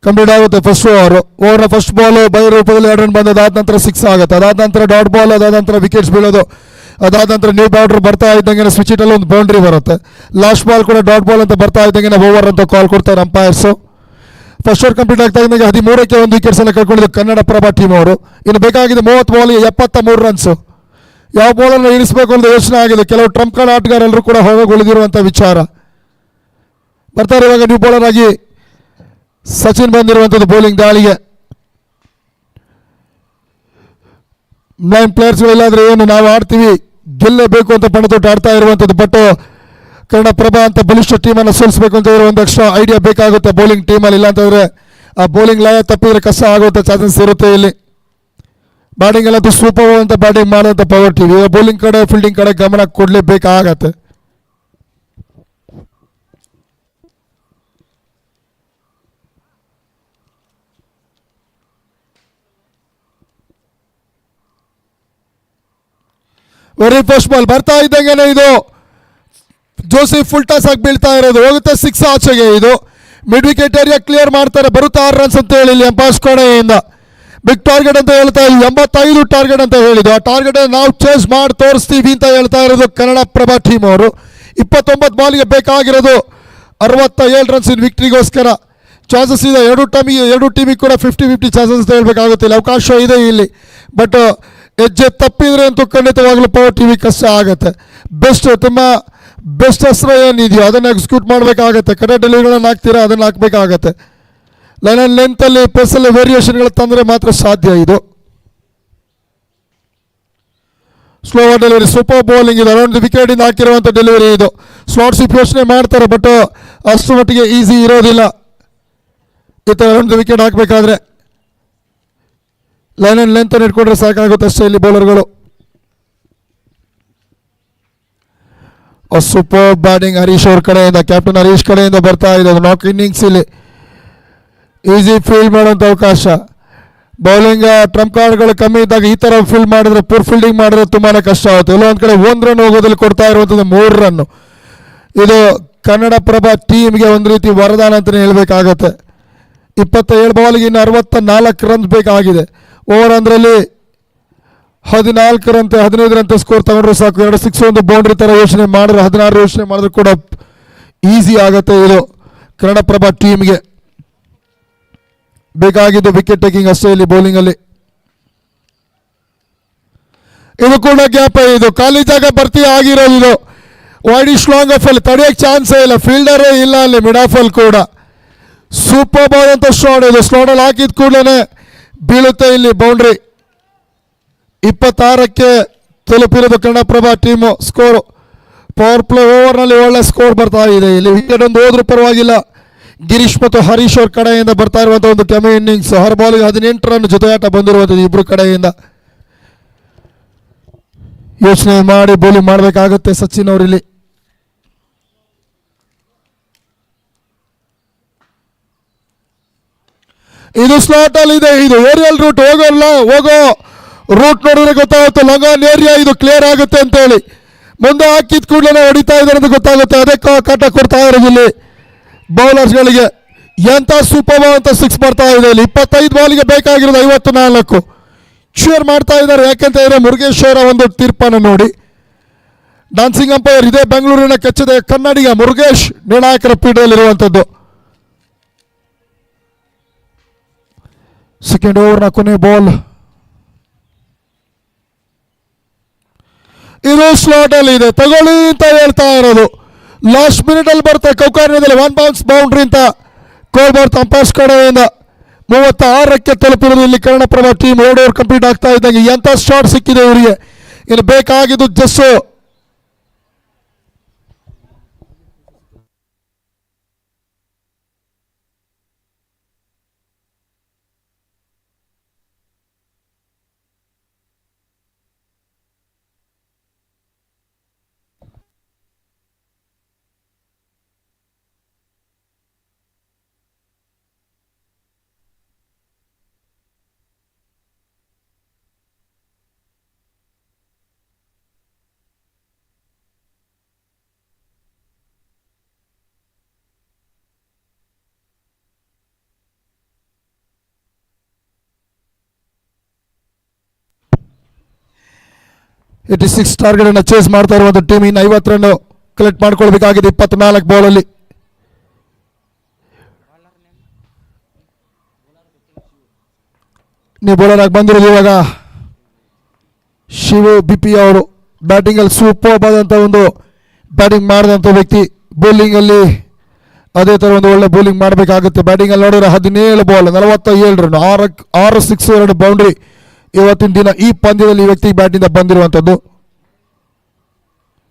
ಕಂಪ್ಲೀಟ್ ಆಗುತ್ತೆ ಫಸ್ಟ್ ಓವರ್ನ ಫಸ್ಟ್ ಬಾಲು ಬೈ ರೂಪದಲ್ಲಿ 2 ರನ್ ಬಂದು ಅದಾದ ನಂತರ 6 ಆಗುತ್ತೆ. ಅದಾದ ನಂತರ ಡಾಟ್ ಬಾಲ್, ಅದಾದ ನಂತರ ವಿಕೆಟ್ಸ್ ಬೀಳೋದು. ಅದಾದ ನಂತರ ನ್ಯೂ ಬೌಂಡ್ರಿ ಬರ್ತಾ ಇದ್ದಂಗೆ ಸ್ವಿಚ್ ಇಟಲ್ಲಿ ಒಂದು ಬೌಂಡ್ರಿ ಬರುತ್ತೆ. ಲಾಸ್ಟ್ ಬಾಲ್ ಕೂಡ ಡಾಟ್ ಬಾಲ್ ಅಂತ ಬರ್ತಾ ಇದ್ದಂಗೆ ಓವರ್ ಅಂತ ಕಾಲ್ ಕೊಡ್ತಾರೆ ಅಂಪೈರ್ಸು. ಫಸ್ಟ್ ಓವರ್ ಕಂಪ್ಲೀಟ್ ಆಗ್ತಾ ಇದ್ದಂಗೆ 13ಕ್ಕೆ 1 ವಿಕೆಟ್ಸನ್ನು ಕಳ್ಕೊಂಡಿದ್ದು ಕನ್ನಡ ಪ್ರಭಾ ಟೀಮ್ ಅವರು. ಇನ್ನು ಬೇಕಾಗಿದೆ 30 ಬಾಲ್ಗೆ 73 ರನ್ಸು. ಯಾವ ಬಾಲನ್ನು ಇಳಿಸಬೇಕು ಅಂತ ಯೋಚನೆ ಆಗಿದೆ. ಕೆಲವು ಟ್ರಂಪ್ ಕಾರ್ಡ್ ಆಟಗಾರರು ಕೂಡ ಹೊರಗುಳಿದಿರುವಂಥ ವಿಚಾರ. ಬರ್ತಾರೆ ಇವಾಗ ನ್ಯೂ ಬೌಲರ್ ಆಗಿ ಸಚಿನ್ ಬಂದಿರುವಂಥದ್ದು ಬೌಲಿಂಗ್ ದಾಳಿಗೆ. 9 ಪ್ಲೇಯರ್ಸ್ಗಳಿಲ್ಲಾಂದ್ರೆ ಏನು ನಾವು ಆಡ್ತೀವಿ ಗೆಲ್ಲಬೇಕು ಅಂತ ಪಣತೊಟ್ಟು ಆಡ್ತಾ ಇರುವಂಥದ್ದು. ಬಟ್ ಕನ್ನಡಪ್ರಭ ಅಂತ ಬಲಿಷ್ಠ ಟೀಮನ್ನು ಸೋಲಿಸಬೇಕು ಅಂತ ಇರೋ ಒಂದಷ್ಟು ಐಡಿಯಾ ಬೇಕಾಗುತ್ತೆ ಬೌಲಿಂಗ್ ಟೀಮಲ್ಲಿ. ಇಲ್ಲಾಂತಂದರೆ ಆ ಬೌಲಿಂಗ್ ಲಯ ತಪ್ಪಿದ್ರೆ ಕಷ್ಟ ಆಗುವಂಥ ಚಾನ್ಸಸ್ ಇರುತ್ತೆ ಇಲ್ಲಿ. ಬ್ಯಾಟಿಂಗ್ ಎಲ್ಲಂತೂ ಸೂಪರ್ ಅಂತ ಬ್ಯಾಟಿಂಗ್ ಮಾಡುವಂಥ ಪವರ್ ಟೀಮ್. ಈಗ ಬೌಲಿಂಗ್ ಕಡೆ ಫೀಲ್ಡಿಂಗ್ ಕಡೆ ಗಮನ ಕೊಡಲೇಬೇಕಾಗತ್ತೆ. ವೆರಿ ಫಸ್ಟ್ ಬಾಲ್ ಬರ್ತಾ ಇದ್ದಂಗೆ ಇದು ಜೋಸಿ ಫುಲ್ ಟಾಸ್ ಆಗಿ ಬೀಳ್ತಾ ಇರೋದು. ಹೋಗುತ್ತೆ 6 ಆಚೆಗೆ. ಇದು ಮಿಡ್ ವಿಕೆಟ್ ಏರಿಯಾ ಕ್ಲಿಯರ್ ಮಾಡ್ತಾರೆ. ಬರುತ್ತೆ 6 ರನ್ಸ್ ಅಂತ ಹೇಳಿ ಇಲ್ಲಿ ಎಂಪಾಸ್ ಕಡೆಯಿಂದ ಬಿಗ್ ಟಾರ್ಗೆಟ್ ಅಂತ ಹೇಳ್ತಾ ಇದ್ವಿ. 85 ಟಾರ್ಗೆಟ್ ಅಂತ ಹೇಳಿದ್ದು. ಆ ಟಾರ್ಗೆಟ್ ನಾವು ಚೇಸ್ ಮಾಡಿ ತೋರಿಸ್ತೀವಿ ಅಂತ ಹೇಳ್ತಾ ಇರೋದು ಕನ್ನಡಪ್ರಭ ಟೀಮ್ ಅವರು. 29 ಬಾಲ್ಗೆ ಬೇಕಾಗಿರೋದು 67 ರನ್ಸ್ ಇನ್ ವಿಕ್ಟ್ರಿಗೋಸ್ಕರ. ಚಾನ್ಸಸ್ ಇದೆ ಎರಡು ಟೀಮಿಗೆ ಕೂಡ 50-50 ಚಾನ್ಸಸ್ ಅಂತ ಹೇಳ್ಬೇಕಾಗುತ್ತೆ. ಇಲ್ಲಿ ಅವಕಾಶ ಇದೆ ಇಲ್ಲಿ. ಬಟ್ ಹೆಜ್ಜೆ ತಪ್ಪಿದ್ರೆ ಅಂತೂ ಖಂಡಿತವಾಗ್ಲೂ ಪವರ್ ಟಿವಿ ಕಷ್ಟ ಆಗುತ್ತೆ. ತುಂಬ ಬೆಸ್ಟ್ ಅಸ್ತ್ರ ಏನಿದೆಯೋ ಅದನ್ನು ಎಕ್ಸಿಕ್ಯೂಟ್ ಮಾಡಬೇಕಾಗತ್ತೆ. ಕಡೆ ಡೆಲಿವರಿಗಳನ್ನು ಹಾಕ್ತೀರಾ ಅದನ್ನು ಹಾಕಬೇಕಾಗತ್ತೆ. ಲೈನ್ ಆ್ಯಂಡ್ ಲೆಂತಲ್ಲಿ ಪೇಸಲ್ಲಿ ವೇರಿಯೇಷನ್ಗಳು ತಂದರೆ ಮಾತ್ರ ಸಾಧ್ಯ. ಇದು ಸ್ಲೋ ಡೆಲಿವರಿ ಸೂಪರ್ ಬೌಲಿಂಗ್ ಇದು. ಅರೌಂಡ್ ವಿಕೆಟಿಂದ ಹಾಕಿರುವಂಥ ಡೆಲಿವರಿ ಇದು. ಸ್ಲಾಟ್ ಸ್ವಿಪ್ ಯೋಚನೆ ಮಾಡ್ತಾರೆ ಬಟ್ ಅಷ್ಟು ಮಟ್ಟಿಗೆ ಈಸಿ ಇರೋದಿಲ್ಲ ಈ ಥರ ಅರೌಂಡ್ ವಿಕೆಟ್ ಹಾಕಬೇಕಾದ್ರೆ. ಲೈನ್ ಆ್ಯಂಡ್ ಲೆಂತ್ ಇಟ್ಕೊಂಡ್ರೆ ಸಾಕಾಗುತ್ತೆ ಅಷ್ಟೇ ಇಲ್ಲಿ ಬೌಲರ್ಗಳು. ಸೂಪರ್ ಬ್ಯಾಟಿಂಗ್ ಹರೀಶ್ ಅವ್ರ ಕಡೆಯಿಂದ, ಕ್ಯಾಪ್ಟನ್ ಹರೀಶ್ ಕಡೆಯಿಂದ ಬರ್ತಾ ಇದೆ. ನಾಕ್ ಇನ್ನಿಂಗ್ಸ್ ಇಲ್ಲಿ ಈಸಿ ಫೀಲ್ಡ್ ಮಾಡೋಂಥ ಅವಕಾಶ. ಬೌಲಿಂಗ್ ಟ್ರಂಪ್ ಕಾರ್ಡ್ಗಳು ಕಮ್ಮಿ ಇದ್ದಾಗ ಈ ಥರ ಫೀಲ್ಡ್ ಮಾಡಿದ್ರೆ ಪೂರ್ ಫೀಲ್ಡಿಂಗ್ ಮಾಡಿದ್ರೆ ತುಂಬಾ ಕಷ್ಟ ಆಗುತ್ತೆ. ಎಲ್ಲೋ ಒಂದು ಕಡೆ 1 ರನ್ ಹೋಗೋದಲ್ಲಿ ಕೊಡ್ತಾ ಇರುವಂಥದ್ದು 3 ರನ್ನು. ಇದು ಕನ್ನಡಪ್ರಭ ಟೀಮ್ಗೆ ಒಂದು ರೀತಿ ವರದಾನ ಅಂತಲೇ ಹೇಳಬೇಕಾಗತ್ತೆ. 27 ಬಾಲ್ಗೆ ಇನ್ನು 64 ರನ್ಸ್ ಬೇಕಾಗಿದೆ. ಓವರ್ ಅಂದ್ರಲ್ಲಿ 14 ರಂತೆ 15 ರಂತೆ ಸ್ಕೋರ್ ತಗೊಂಡ್ರೆ ಸಾಕು. 2 6 1 ಬೌಂಡ್ರಿ ಥರ ಯೋಚನೆ ಮಾಡಿದ್ರೆ 16 ಯೋಚನೆ ಮಾಡಿದ್ರೆ ಕೂಡ ಈಸಿ ಆಗುತ್ತೆ. ಇದು ಕನ್ನಡಪ್ರಭ ಟೀಮ್ಗೆ ಬೇಕಾಗಿದ್ದು ವಿಕೆಟ್ ಟೇಕಿಂಗ್ ಅಷ್ಟೇ ಇಲ್ಲಿ ಬೌಲಿಂಗಲ್ಲಿ. ಇದು ಕೂಡ ಗ್ಯಾಪ್. ಇದು ಖಾಲಿ ಜಾಗ ಭರ್ತಿ ಆಗಿರೋದು. ಇದು ವೈಡಿಶ್ ಲಾಂಗ್ ಆಫ್ ಅಲ್ಲಿ ತಡೆಯೋಕ್ಕೆ ಚಾನ್ಸೇ ಇಲ್ಲ. ಫೀಲ್ಡರೇ ಇಲ್ಲ ಅಲ್ಲಿ ಮಿಡ್ ಆಫ್ ಅಲ್ಲಿ ಕೂಡ. ಸೂಪರ್ ಬಾಲ್ ಅಂತ ಸ್ಲಾಟ್. ಇದು ಸ್ಲಾಟಲ್ಲಿ ಹಾಕಿದ ಕೂಡಲೇ ಬೀಳುತ್ತೆ ಇಲ್ಲಿ ಬೌಂಡ್ರಿ. 26ಕ್ಕೆ ತಲುಪಿರೋದು Kannadaprabha team. Score power play ಓವರ್ನಲ್ಲಿ ಒಳ್ಳೆ ಸ್ಕೋರ್ ಬರ್ತಾ ಇದೆ ಇಲ್ಲಿ. ವಿಕೆಟ್ ಒಂದು ಹೋದ್ರೂ ಪರವಾಗಿಲ್ಲ. ಗಿರೀಶ್ ಮತ್ತು ಹರೀಶ್ ಅವ್ರ ಕಡೆಯಿಂದ ಬರ್ತಾ ಇರುವಂಥ ಒಂದು ಕೆಮಿ ಇನ್ನಿಂಗ್ಸ್. ಹರ್ ಬಾಲ್ಗೆ 18 ರನ್ ಜೊತೆಯಾಟ ಬಂದಿರುವಂಥದ್ದು ಇಬ್ಬರು ಕಡೆಯಿಂದ. ಯೋಚನೆ ಮಾಡಿ ಬೌಲಿಂಗ್ ಮಾಡಬೇಕಾಗುತ್ತೆ ಸಚಿನ್ ಅವರಿಲ್ಲಿ. ಇದು ಸ್ಲಾಟ್ ಅಲ್ಲಿ ಇದೆ. ಇದು ಏರಿಯಲ್ ರೂಟ್ ಹೋಗೋ ರೂಟ್ ನೋಡಿದ್ರೆ ಗೊತ್ತಾಗುತ್ತೆ. ಲಂಗಾನ್ ಏರಿಯಾ ಇದು ಕ್ಲಿಯರ್ ಆಗುತ್ತೆ ಅಂತೇಳಿ ಮುಂದೆ ಹಾಕಿದ ಕೂಡಲೇ ಹೊಡಿತಾ ಇದ್ದಾರೆ ಅಂತ ಗೊತ್ತಾಗುತ್ತೆ. ಅದೇ ಕಾಟ ಕೊಡ್ತಾ ಇರೋದು ಇಲ್ಲಿ ಬೌಲರ್ಸ್ಗಳಿಗೆ. ಎಂಥ ಸೂಪರ್ ಬಾಲ್ ಅಂತ 6 ಬರ್ತಾ ಇದೆ ಇಲ್ಲಿ. 25 ಬಾಲ್ಗೆ ಬೇಕಾಗಿರೋದು 54. ಚೇರ್ ಮಾಡ್ತಾ ಇದ್ದಾರೆ. ಯಾಕೆಂತ ಹೇಳಿದ್ರೆ ಮುರುಗೇಶ್ ಅವರ ಒಂದು ತೀರ್ಪನ್ನು ನೋಡಿ. ಡಾನ್ಸಿಂಗ್ ಅಂಪೈರ್ ಇದೇ ಬೆಂಗಳೂರಿನ ಕೆಚ್ಚದ ಕನ್ನಡಿಗ ಮುರುಗೇಶ್ ನಿರ್ಣಾಯಕರ ಪೀಠದಲ್ಲಿರುವಂಥದ್ದು. ಸೆಕೆಂಡ್ ಓವರ್ನ ಕೊನೆ ಬಾಲ್. ಇದು ಸ್ಲಾಟ್ ಅಲ್ಲಿ ಇದೆ. ತಗೊಳ್ಳಿ ಅಂತ ಹೇಳ್ತಾ ಇರೋದು. ಲಾಸ್ಟ್ ಮಿನಿಟ್ ಅಲ್ಲಿ ಬರ್ತಾ ಕೌಕಾರ್ಯದಲ್ಲಿ 1 ಬೌನ್ಸ್ ಬೌಂಡ್ರಿ ಅಂತ ಕೋಲ್ ಬರ್ತಾ ಅಂಪೈರ್ಸ್ ಕಡೆಯಿಂದ. 36ಕ್ಕೆ ತಲುಪಿರೋದು ಇಲ್ಲಿ ಕನ್ನಡಪ್ರಭ ಟೀಮ್. 2 ಓವರ್ ಕಂಪ್ಲೀಟ್ ಆಗ್ತಾ ಇದ್ದಂಗೆ ಎಂಥ ಶಾಟ್ ಸಿಕ್ಕಿದೆ ಇವರಿಗೆ. ಇನ್ನು ಬೇಕಾಗಿದ್ದು ಜಸ್ಟ್ ಸಿಕ್ಸ್ ಟಾರ್ಗೆಟ್ ಅನ್ನು ಚೇಸ್ ಮಾಡ್ತಾ ಇರುವಂಥ ಟೀಮ್. ಇನ್ನು 50 ರನ್ ಕಲೆಕ್ಟ್ ಮಾಡ್ಕೊಳ್ಬೇಕಾಗಿದೆ 24 ಬಾಲಲ್ಲಿ. ನೀವು ಬೌಲರ್ ಆಗಿ ಬಂದಿರೋದು ಇವಾಗ ಶಿವು ಬಿಪಿ ಅವರು ಬ್ಯಾಟಿಂಗಲ್ಲಿ ಸೂಪರ್ ಆದಂಥ ಒಂದು ಬ್ಯಾಟಿಂಗ್ ಮಾಡಿದಂಥ ವ್ಯಕ್ತಿ. ಬೌಲಿಂಗಲ್ಲಿ ಅದೇ ಥರ ಒಂದು ಒಳ್ಳೆ ಬೌಲಿಂಗ್ ಮಾಡಬೇಕಾಗುತ್ತೆ. ಬ್ಯಾಟಿಂಗಲ್ಲಿ ನೋಡಿದ್ರೆ 17 ಬಾಲ್ 47 ರನ್, 6 ಸಿಕ್ಸ್ 2 ಬೌಂಡ್ರಿ ಇವತ್ತಿನ ದಿನ ಈ ಪಂದ್ಯದಲ್ಲಿ ಈ ವ್ಯಕ್ತಿ ಬ್ಯಾಟಿಂದ ಬಂದಿರುವಂಥದ್ದು.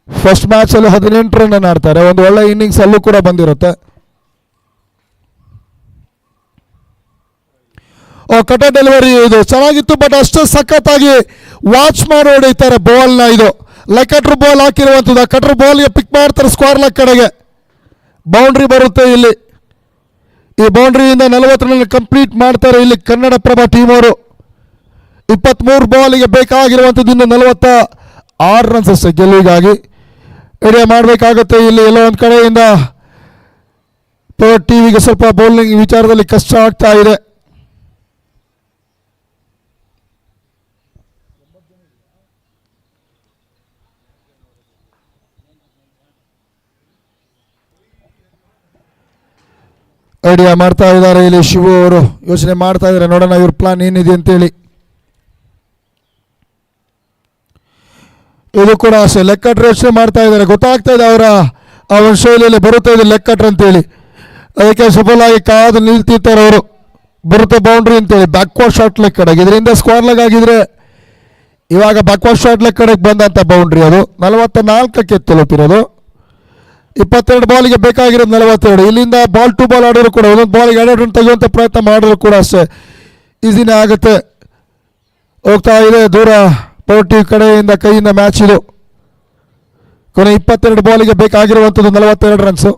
ಫಸ್ಟ್ ಮ್ಯಾಚಲ್ಲೂ 18 ರನ್ ಆಡ್ತಾರೆ. ಒಂದು ಒಳ್ಳೆ ಇನ್ನಿಂಗ್ಸ್ ಅಲ್ಲೂ ಕೂಡ ಬಂದಿರುತ್ತೆ. ಕಟ ಡೆಲಿವರಿ ಇದು ಚೆನ್ನಾಗಿತ್ತು, ಬಟ್ ಅಷ್ಟು ಸಖತ್ತಾಗಿ ವಾಚ್ ಮಾಡಿ ಹೊಡಿತಾರೆ ಬಾಲ್ನ. ಇದು ಲೆಕ್ಕಟ್ರು ಬಾಲ್ ಹಾಕಿರುವಂಥದ್ದು. ಆ ಕಟ್ರ್ ಬಾಲ್ಗೆ ಪಿಕ್ ಮಾಡ್ತಾರೆ ಸ್ಕ್ವೇರ್ ಲೆಗ್ ಕಡೆಗೆ. ಬೌಂಡ್ರಿ ಬರುತ್ತೆ ಇಲ್ಲಿ. ಈ ಬೌಂಡ್ರಿಯಿಂದ 40 ರನ್ ಕಂಪ್ಲೀಟ್ ಮಾಡ್ತಾರೆ ಇಲ್ಲಿ ಕನ್ನಡಪ್ರಭ ಟೀಮ್ ಅವರು. 23 ಬಾಲಿಗೆ ಬೇಕಾಗಿರುವಂಥದ್ದು ಇನ್ನು 46 ರನ್ಸ್ ಅಷ್ಟೇ ಗೆಲುವಿಗಾಗಿ. ಎಡೆ ಮಾಡಬೇಕಾಗುತ್ತೆ ಇಲ್ಲಿ. ಎಲ್ಲೋ ಒಂದು ಕಡೆಯಿಂದ ಪವರ್ ಟಿವಿಗೆ ಸ್ವಲ್ಪ ಬೌಲಿಂಗ್ ವಿಚಾರದಲ್ಲಿ ಕಷ್ಟ ಆಗ್ತಾ ಇದೆ. ಐಡಿಯಾ ಮಾಡ್ತಾ ಇದ್ದಾರೆ ಇಲ್ಲಿ ಶಿವು ಅವರು. ಯೋಚನೆ ಮಾಡ್ತಾ ಇದ್ದಾರೆ, ನೋಡೋಣ ಇವ್ರ ಪ್ಲಾನ್ ಏನಿದೆ ಅಂತೇಳಿ. ಇದು ಕೂಡ ಅಷ್ಟೇ ಲೆಕ್ಕಟ್ರು ಯೋಚನೆ ಮಾಡ್ತಾ ಇದ್ದಾರೆ. ಗೊತ್ತಾಗ್ತಾ ಇದೆ ಅವರ ಆ ಒಂದು ಶೈಲಿಯಲ್ಲಿ ಬರುತ್ತಾ ಇದೆ ಲೆಕ್ಕಟ್ರು ಅಂತೇಳಿ. ಅದಕ್ಕೆ ಸಫಲ್ ಆಗಿ ಕಾದು ನಿಲ್ತಿರ್ತಾರೆ ಅವರು. ಬರುತ್ತೆ ಬೌಂಡ್ರಿ ಅಂತೇಳಿ ಬ್ಯಾಕ್ವರ್ಡ್ ಶಾಟ್ ಲೆಗ್ ಕಡೆಗೆ. ಇದರಿಂದ ಸ್ಕ್ವೇರ್ ಲೆಗ್ ಆಗಿದ್ರೆ ಇವಾಗ ಬ್ಯಾಕ್ವರ್ಡ್ ಶಾಟ್ ಲೆಗ್ ಕಡೆಗೆ ಬಂದಂಥ ಬೌಂಡ್ರಿ ಅದು 44ಕ್ಕೆ ತಲುಪಿರೋದು. 22 ಬಾಲಿಗೆ ಬೇಕಾಗಿರೋದು 42. ಇಲ್ಲಿಂದ ಬಾಲ್ ಟು ಬಾಲ್ ಆಡೋರು ಕೂಡ ಒಂದೊಂದು ಬಾಲಿಗೆ 2 ರನ್ ತೆಗೆಯುವಂಥ ಪ್ರಯತ್ನ ಮಾಡಿದ್ರು ಕೂಡ ಅಷ್ಟೇ ಈಸಿನೇ ಆಗುತ್ತೆ. ಹೋಗ್ತಾ ಇದೆ ದೂರ ಪವರ್ ಟಿವಿ ಕಡೆಯಿಂದ ಕೈಯಿಂದ ಮ್ಯಾಚ್ ಇದು. ಕೊನೆ 22 ಬಾಲಿಗೆ ಬೇಕಾಗಿರುವಂಥದ್ದು 42 ರನ್ಸು.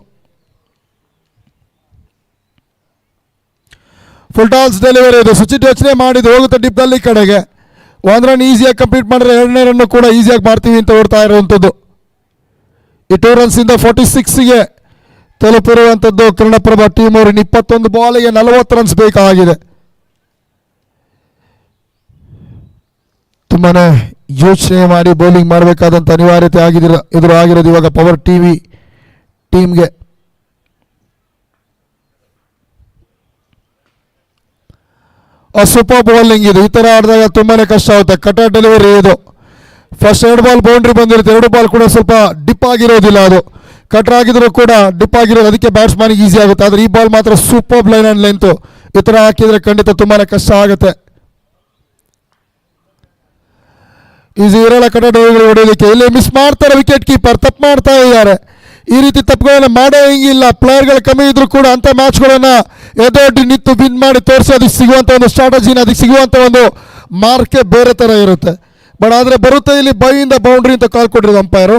ಫುಲ್ ಟಾಸ್ ಡೆಲಿವರಿ ಇದು. ಸುಚಿತ್ ಯೋಚನೆ ಮಾಡಿದ್ದು ಹೋಗುತ್ತೆ ಡಿಪ್ನಲ್ಲಿ ಕಡೆಗೆ. 1 ರನ್ ಈಸಿಯಾಗಿ ಕಂಪ್ಲೀಟ್ ಮಾಡಿದ್ರೆ 2ನೇ ರನ್ನು ಕೂಡ ಈಸಿಯಾಗಿ ಮಾಡ್ತೀವಿ ಅಂತ ಓಡ್ತಾ ಇರುವಂಥದ್ದು. ಈ 2 ರನ್ಸಿಂದ 46ಗೆ ತಲುಪಿರುವಂಥದ್ದು ಕನ್ನಡಪ್ರಭ ಟೀಮ್ ಅವರು. 21 ಬಾಲಿಗೆ 40 ರನ್ಸ್ ಬೇಕಾಗಿದೆ. ತುಂಬಾ ಯೋಚನೆ ಮಾಡಿ ಬೌಲಿಂಗ್ ಮಾಡಬೇಕಾದಂಥ ಅನಿವಾರ್ಯತೆ ಎದುರಾಗಿರೋದು ಇವಾಗ ಪವರ್ ಟಿವಿ ಟೀಮ್ಗೆ. ಸೂಪರ್ ಬೌಲಿಂಗ್ ಇದು. ಈ ಥರ ಆಡಿದಾಗ ತುಂಬಾ ಕಷ್ಟ ಆಗುತ್ತೆ. ಕಟ ಡೆಲಿವರಿ ಇದು. ಫಸ್ಟ್ 2 ಬಾಲ್ ಬೌಂಡ್ರಿ ಬಂದಿರುತ್ತೆ. 2 ಬಾಲ್ ಕೂಡ ಸ್ವಲ್ಪ ಡಿಪ್ ಆಗಿರೋದಿಲ್ಲ. ಅದು ಕಟ್ರ್ ಆಗಿದ್ರು ಕೂಡ ಡಿಪ್ ಆಗಿರೋದು, ಅದಕ್ಕೆ ಬ್ಯಾಟ್ಸ್ಮನ್ಗೆ ಈಸಿ ಆಗುತ್ತೆ. ಆದರೆ ಈ ಬಾಲ್ ಮಾತ್ರ ಸೂಪರ್ ಲೈನ್ ಆ್ಯಂಡ್ ಲೆಂತು. ಈ ಥರ ಹಾಕಿದರೆ ಖಂಡಿತ ತುಂಬಾ ಕಷ್ಟ ಆಗುತ್ತೆ. ಈಸಿ ಇರಲ್ಲ ಕಟ ಡೆಲಿವರಿ ಹೊಡೆಯೋದಕ್ಕೆ. ಇಲ್ಲಿ ಮಿಸ್ ಮಾಡ್ತಾರೆ ವಿಕೆಟ್ ಕೀಪರ್. ತಪ್ಪು ಮಾಡ್ತಾ ಇದ್ದಾರೆ. ಈ ರೀತಿ ತಪ್ಪುಗಳನ್ನು ಮಾಡೋ ಹಿಂಗಿಲ್ಲ. ಪ್ಲೇಯರ್ಗಳು ಕಮ್ಮಿ ಇದ್ರು ಕೂಡ ಅಂಥ ಮ್ಯಾಚ್ಗಳನ್ನು ಎದೊಡ್ಡಿ ನಿಂತು ವಿನ್ ಮಾಡಿ ತೋರಿಸಿ ಅದಕ್ಕೆ ಸಿಗುವಂಥ ಒಂದು ಸ್ಟ್ರಾಟಜಿನ, ಅದಕ್ಕೆ ಸಿಗುವಂಥ ಒಂದು ಮಾರ್ಕೆ ಬೇರೆ ಥರ ಇರುತ್ತೆ. ಬಟ್ ಆದರೆ ಬರುತ್ತೆ ಇಲ್ಲಿ ಬೈಯಿಂದ ಬೌಂಡ್ರಿ ಅಂತ ಕಾಲ್ ಕೊಟ್ಟಿರೋದು ಅಂಪೈರು.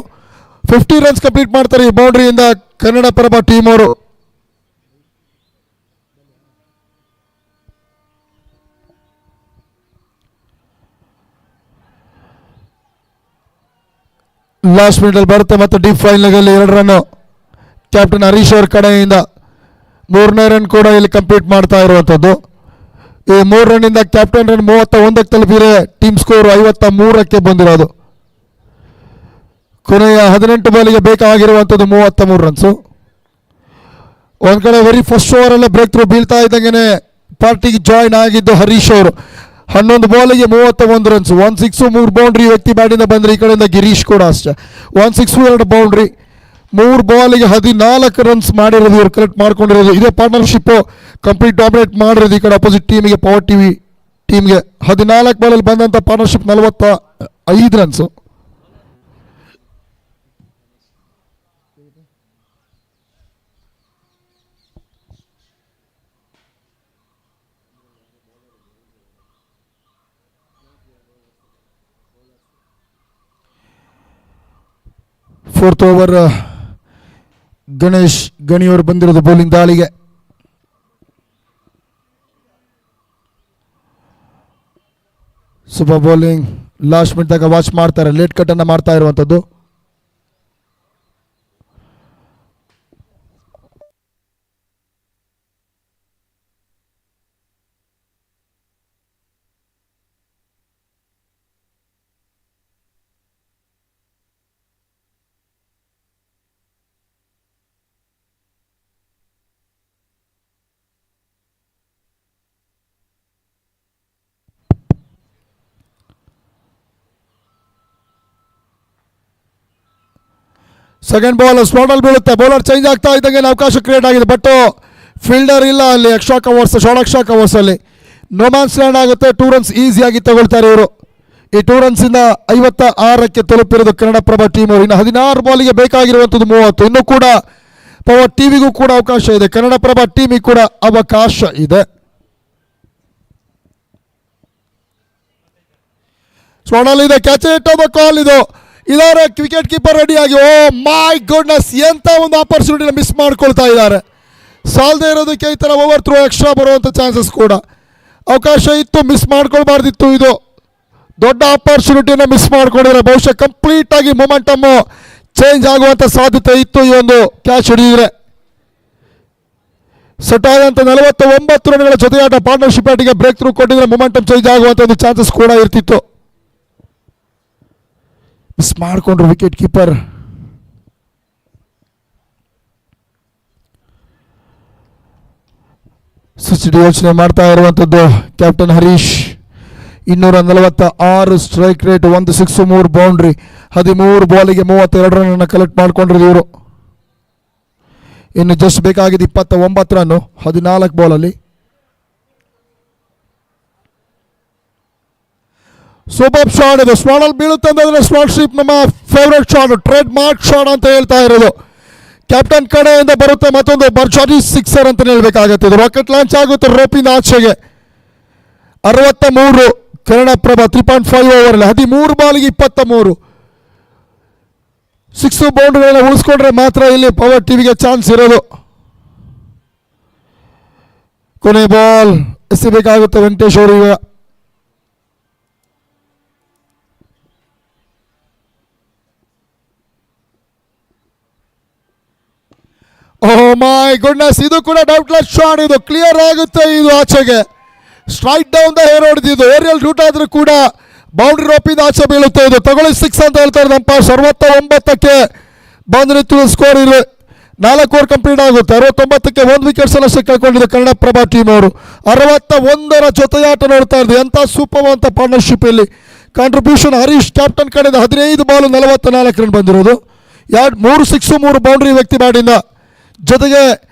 50 ರನ್ಸ್ ಕಂಪ್ಲೀಟ್ ಮಾಡ್ತಾರೆ ಈ ಬೌಂಡ್ರಿಯಿಂದ ಕನ್ನಡಪ್ರಭ ಟೀಮ್ ಅವರು. ಲಾಸ್ಟ್ ಮಿನಿಟಲ್ಲಿ ಬರುತ್ತೆ ಮತ್ತು ಡೀಪ್ ಫೈನಲ್ನಲ್ಲಿ 2 ರನ್ನು ಕ್ಯಾಪ್ಟನ್ ಹರೀಶ್ ಅವ್ರ ಕಡೆಯಿಂದ. 3ನೇ ರನ್ ಕೂಡ ಇಲ್ಲಿ ಕಂಪ್ಲೀಟ್ ಮಾಡ್ತಾ ಇರುವಂಥದ್ದು. ಈ 3 ರನ್ನಿಂದ ಕ್ಯಾಪ್ಟನ್ ರನ್ 31ಕ್ಕೆ ತಲುಪಿದರೆ ಟೀಮ್ ಸ್ಕೋರ್ 53ಕ್ಕೆ ಬಂದಿರೋದು. ಕೊನೆಯ 18 ಬಾಲಿಗೆ ಬೇಕಾಗಿರುವಂಥದ್ದು 33 ರನ್ಸು. ಒಂದು ಕಡೆ ವೆರಿ ಫಸ್ಟ್ ಓವರಲ್ಲೇ ಬ್ರೇಕ್ ಥ್ರೂ ಬೀಳ್ತಾ ಇದ್ದಂಗೆ ಪಾರ್ಟಿಗೆ ಜಾಯ್ನ್ ಆಗಿದ್ದು ಹರೀಶ್ ಅವರು. 11 ಬಾಲಿಗೆ 31 ರನ್ಸ್, 1 ಸಿಕ್ಸು 3 ಬೌಂಡ್ರಿ ವ್ಯಕ್ತಿ ಬ್ಯಾಟಿಂದ ಬಂದರೆ. ಈ ಕಡೆಯಿಂದ ಗಿರೀಶ್ ಕೂಡ ಅಷ್ಟೇ 1 ಸಿಕ್ಸು 2 ಬೌಂಡ್ರಿ. 3 ಬಾಲಿಗೆ 14 ರನ್ಸ್ ಮಾಡಿರೋದು ಇವರು ಕಲೆಕ್ಟ್ ಮಾಡ್ಕೊಂಡಿರೋದು. ಇದೇ ಪಾರ್ಟ್ನರ್ಶಿಪ್ಪು ಕಂಪ್ಲೀಟ್ ಡಾಮಿನೇಟ್ ಮಾಡಿರೋದು ಈ ಕಡೆ ಅಪೋಸಿಟ್ ಟೀಮಿಗೆ ಪವರ್ ಟಿವಿ ಟೀಮ್ಗೆ. 14 ಬಾಲಲ್ಲಿ ಬಂದಂಥ partnership 45 runs. Fourth over Ganesh ಗಣಿಯವರು ಬಂದಿರೋದು ಬೌಲಿಂಗ್ ದಾಳಿಗೆ. Super bowling. ಲಾಸ್ಟ್ ಮಿನಿಟ್ದಾಗ ವಾಚ್ ಮಾಡ್ತಾರೆ, ಲೇಟ್ ಕಟ್ಟನ್ನು ಮಾಡ್ತಾ ಇರುವಂಥದ್ದು. ಸೆಕೆಂಡ್ ಬಾಲ್ ಸ್ಪಾಟಲ್ಲಿ ಬೀಳುತ್ತೆ. ಬೌಲರ್ ಚೇಂಜ್ ಆಗ್ತಾ ಇದ್ದಂಗೆ ಅವಕಾಶ ಕ್ರಿಯೇಟ್ ಆಗಿದೆ. ಬಟ್ ಫೀಲ್ಡರ್ ಇಲ್ಲ ಅಲ್ಲಿ. Extra covers, short extra covers ಅಲ್ಲಿ ನೋ ಮ್ಯಾನ್ಸ್ ಲ್ಯಾಂಡ್ ಆಗುತ್ತೆ. 2 ರನ್ಸ್ ಈಸಿಯಾಗಿ ತಗೊಳ್ತಾರೆ ಇವರು. ಈ 2 ರನ್ಸಿಂದ 56ಕ್ಕೆ ತಲುಪಿರೋದು ಕನ್ನಡಪ್ರಭ ಟೀಮ್ ಅವರು. ಇನ್ನು 16 ಬಾಲಿಗೆ ಬೇಕಾಗಿರುವಂಥದ್ದು 30. ಇನ್ನೂ ಕೂಡ ಪವರ್ ಟಿವಿಗೂ ಕೂಡ ಅವಕಾಶ ಇದೆ, ಕನ್ನಡಪ್ರಭ ಟೀಮಿಗೆ ಕೂಡ ಅವಕಾಶ ಇದೆ. ಸ್ಪಾಟಲ್ಲಿ ಇದೆ, catch it off the call. ಇದಾರೆ ವಿಕೆಟ್ ಕೀಪರ್ ರೆಡಿಯಾಗಿ. ಓ ಮೈ ಗುಡ್ನೆಸ್, ಎಂತ ಒಂದು ಆಪರ್ಚುನಿಟಿನ ಮಿಸ್ ಮಾಡ್ಕೊಳ್ತಾ ಇದ್ದಾರೆ. ಸಾಲದೇ ಇರೋದಕ್ಕೆ ಈ ಥರ ಓವರ್ ಥ್ರೋ ಎಕ್ಸ್ಟ್ರಾ ಬರುವಂಥ ಚಾನ್ಸಸ್ ಕೂಡ ಅವಕಾಶ ಇತ್ತು. ಮಿಸ್ ಮಾಡ್ಕೊಳ್ಬಾರ್ದಿತ್ತು. ಇದು ದೊಡ್ಡ ಆಪರ್ಚುನಿಟಿಯನ್ನು ಮಿಸ್ ಮಾಡ್ಕೊಂಡಿದ್ದಾರೆ. ಬಹುಶಃ ಕಂಪ್ಲೀಟ್ ಆಗಿ ಮೊಮೆಂಟಮ್ಮು ಚೇಂಜ್ ಆಗುವಂಥ ಸಾಧ್ಯತೆ ಇತ್ತು ಈ ಒಂದು ಕ್ಯಾಚ್ ಹಿಡಿದಿದ್ರೆ. ಸೆಟ್ ಆದಂಥ 49 ರನ್ಗಳ ಜೊತೆಯಾಟ ಪಾರ್ಟ್ನರ್ಶಿಪ್ ಆಟಿಗೆ ಬ್ರೇಕ್ ಥ್ರೂ ಕೊಟ್ಟಿದ್ರೆ ಮೊಮೆಂಟಮ್ ಚೇಂಜ್ ಆಗುವಂಥ ಒಂದು ಚಾನ್ಸಸ್ ಕೂಡ ಇರ್ತಿತ್ತು. ಮಿಸ್ ಮಾಡಿಕೊಂಡ್ರು ವಿಕೆಟ್ ಕೀಪರ್. ಸಿಚುಡಿ ಯೋಚನೆ ಮಾಡ್ತಾ ಇರುವಂಥದ್ದು captain Harish. 246 strike rate, 1 six 3 boundary, 13 ಬಾಲಿಗೆ 32 run collect ಮಾಡ್ಕೊಂಡ್ರು ಇವರು. ಇನ್ನು ಜಸ್ಟ್ ಬೇಕಾಗಿದೆ 29 ರನ್ನು 14 ಬಾಲಲ್ಲಿ. ಸೂಪರ್ ಶಾಟ್ ಇದು. ಸ್ಪಾಟಲ್ಲಿ ಬೀಳುತ್ತೆ ಅಂತಂದ್ರೆ ಸ್ಪಾಟ್ ಸ್ಟ್ರಿಪ್ ನಮ್ಮ favourite shot, trade mark shot ಅಂತ ಹೇಳ್ತಾ ಇರೋದು. ಕ್ಯಾಪ್ಟನ್ ಕಡೆಯಿಂದ ಬರುತ್ತೆ ಮತ್ತೊಂದು ಬರ್ಚಾರಿ ಸಿಕ್ಸರ್ ಅಂತ ಹೇಳ್ಬೇಕಾಗತ್ತೆ. ಇದು ರಾಕೆಟ್ ಲಾಂಚ್ ಆಗುತ್ತೆ ರೋಪಿಂದ ಆಚೆಗೆ. 63 ಕನ್ನಡಪ್ರಭ 3.5 ಓವರಲ್ಲಿ 13 ಬಾಲಿಗೆ 23. 6 ಬೌಂಡ್ರಿಗಳನ್ನ ಉಳಿಸ್ಕೊಂಡ್ರೆ ಮಾತ್ರ ಇಲ್ಲಿ ಪವರ್ ಟಿವಿಗೆ ಚಾನ್ಸ್ ಇರೋದು. ಕೊನೆ ಬಾಲ್ ಎಸೆಬೇಕಾಗುತ್ತೆ ವೆಂಕಟೇಶ್ ಅವರು. ಈಗ ಓ ಮೈ ಗುಡ್ನೆಸ್, ಇದು ಕೂಡ ಡೌಟ್ಲೆಸ್ ಶಾಟ್. ಇದು ಕ್ಲಿಯರ್ ಆಗುತ್ತೆ. ಇದು ಆಚೆಗೆ ಸ್ಟ್ರೈಟ್ ಡೌನ್ ದ ಹೇರ್ ಹೊಡೆದಿದ್ದು. ಏರಿಯಲ್ ರೂಟ್ ಆದ್ರೂ ಕೂಡ ಬೌಂಡ್ರಿ ರೋಪಿಂದ ಆಚೆ ಬೀಳುತ್ತೆ. ಇದು ತಗೊಳ್ಳಿ 6 ಅಂತ ಹೇಳ್ತಾರೆ ಅಂಪೈರ್. 69ಕ್ಕೆ ಬಂದಿತ್ತು ಸ್ಕೋರ್. ಇದೆ 4 ಓವರ್ ಕಂಪ್ಲೀಟ್ ಆಗುತ್ತೆ. 69ಕ್ಕೆ 1 ವಿಕೆಟ್ಸ್ ಅಷ್ಟೇ ಕಳ್ಕೊಂಡಿದೆ ಕನ್ನಡಪ್ರಭ ಟೀಮ್ ಅವರು. 61ರ ಜೊತೆಯಾಟ ನೋಡ್ತಾ ಇರೋದು. ಎಂಥ ಸೂಪರ್ ಅಂತ ಪಾರ್ಟ್ನರ್ಶಿಪ್ ಇಲ್ಲಿ ಕಾಂಟ್ರಿಬ್ಯೂಷನ್. ಹರೀಶ್ ಕ್ಯಾಪ್ಟನ್ ಕಡೆಯಿಂದ 15 ಬಾಲ್ 44 ರನ್ ಬಂದಿರೋದು. 3 ಸಿಕ್ಸ್ 3 ಬೌಂಡ್ರಿ ವ್ಯಕ್ತಿ ಬ್ಯಾಟಿಂದ. ಜೊತೆಗೆ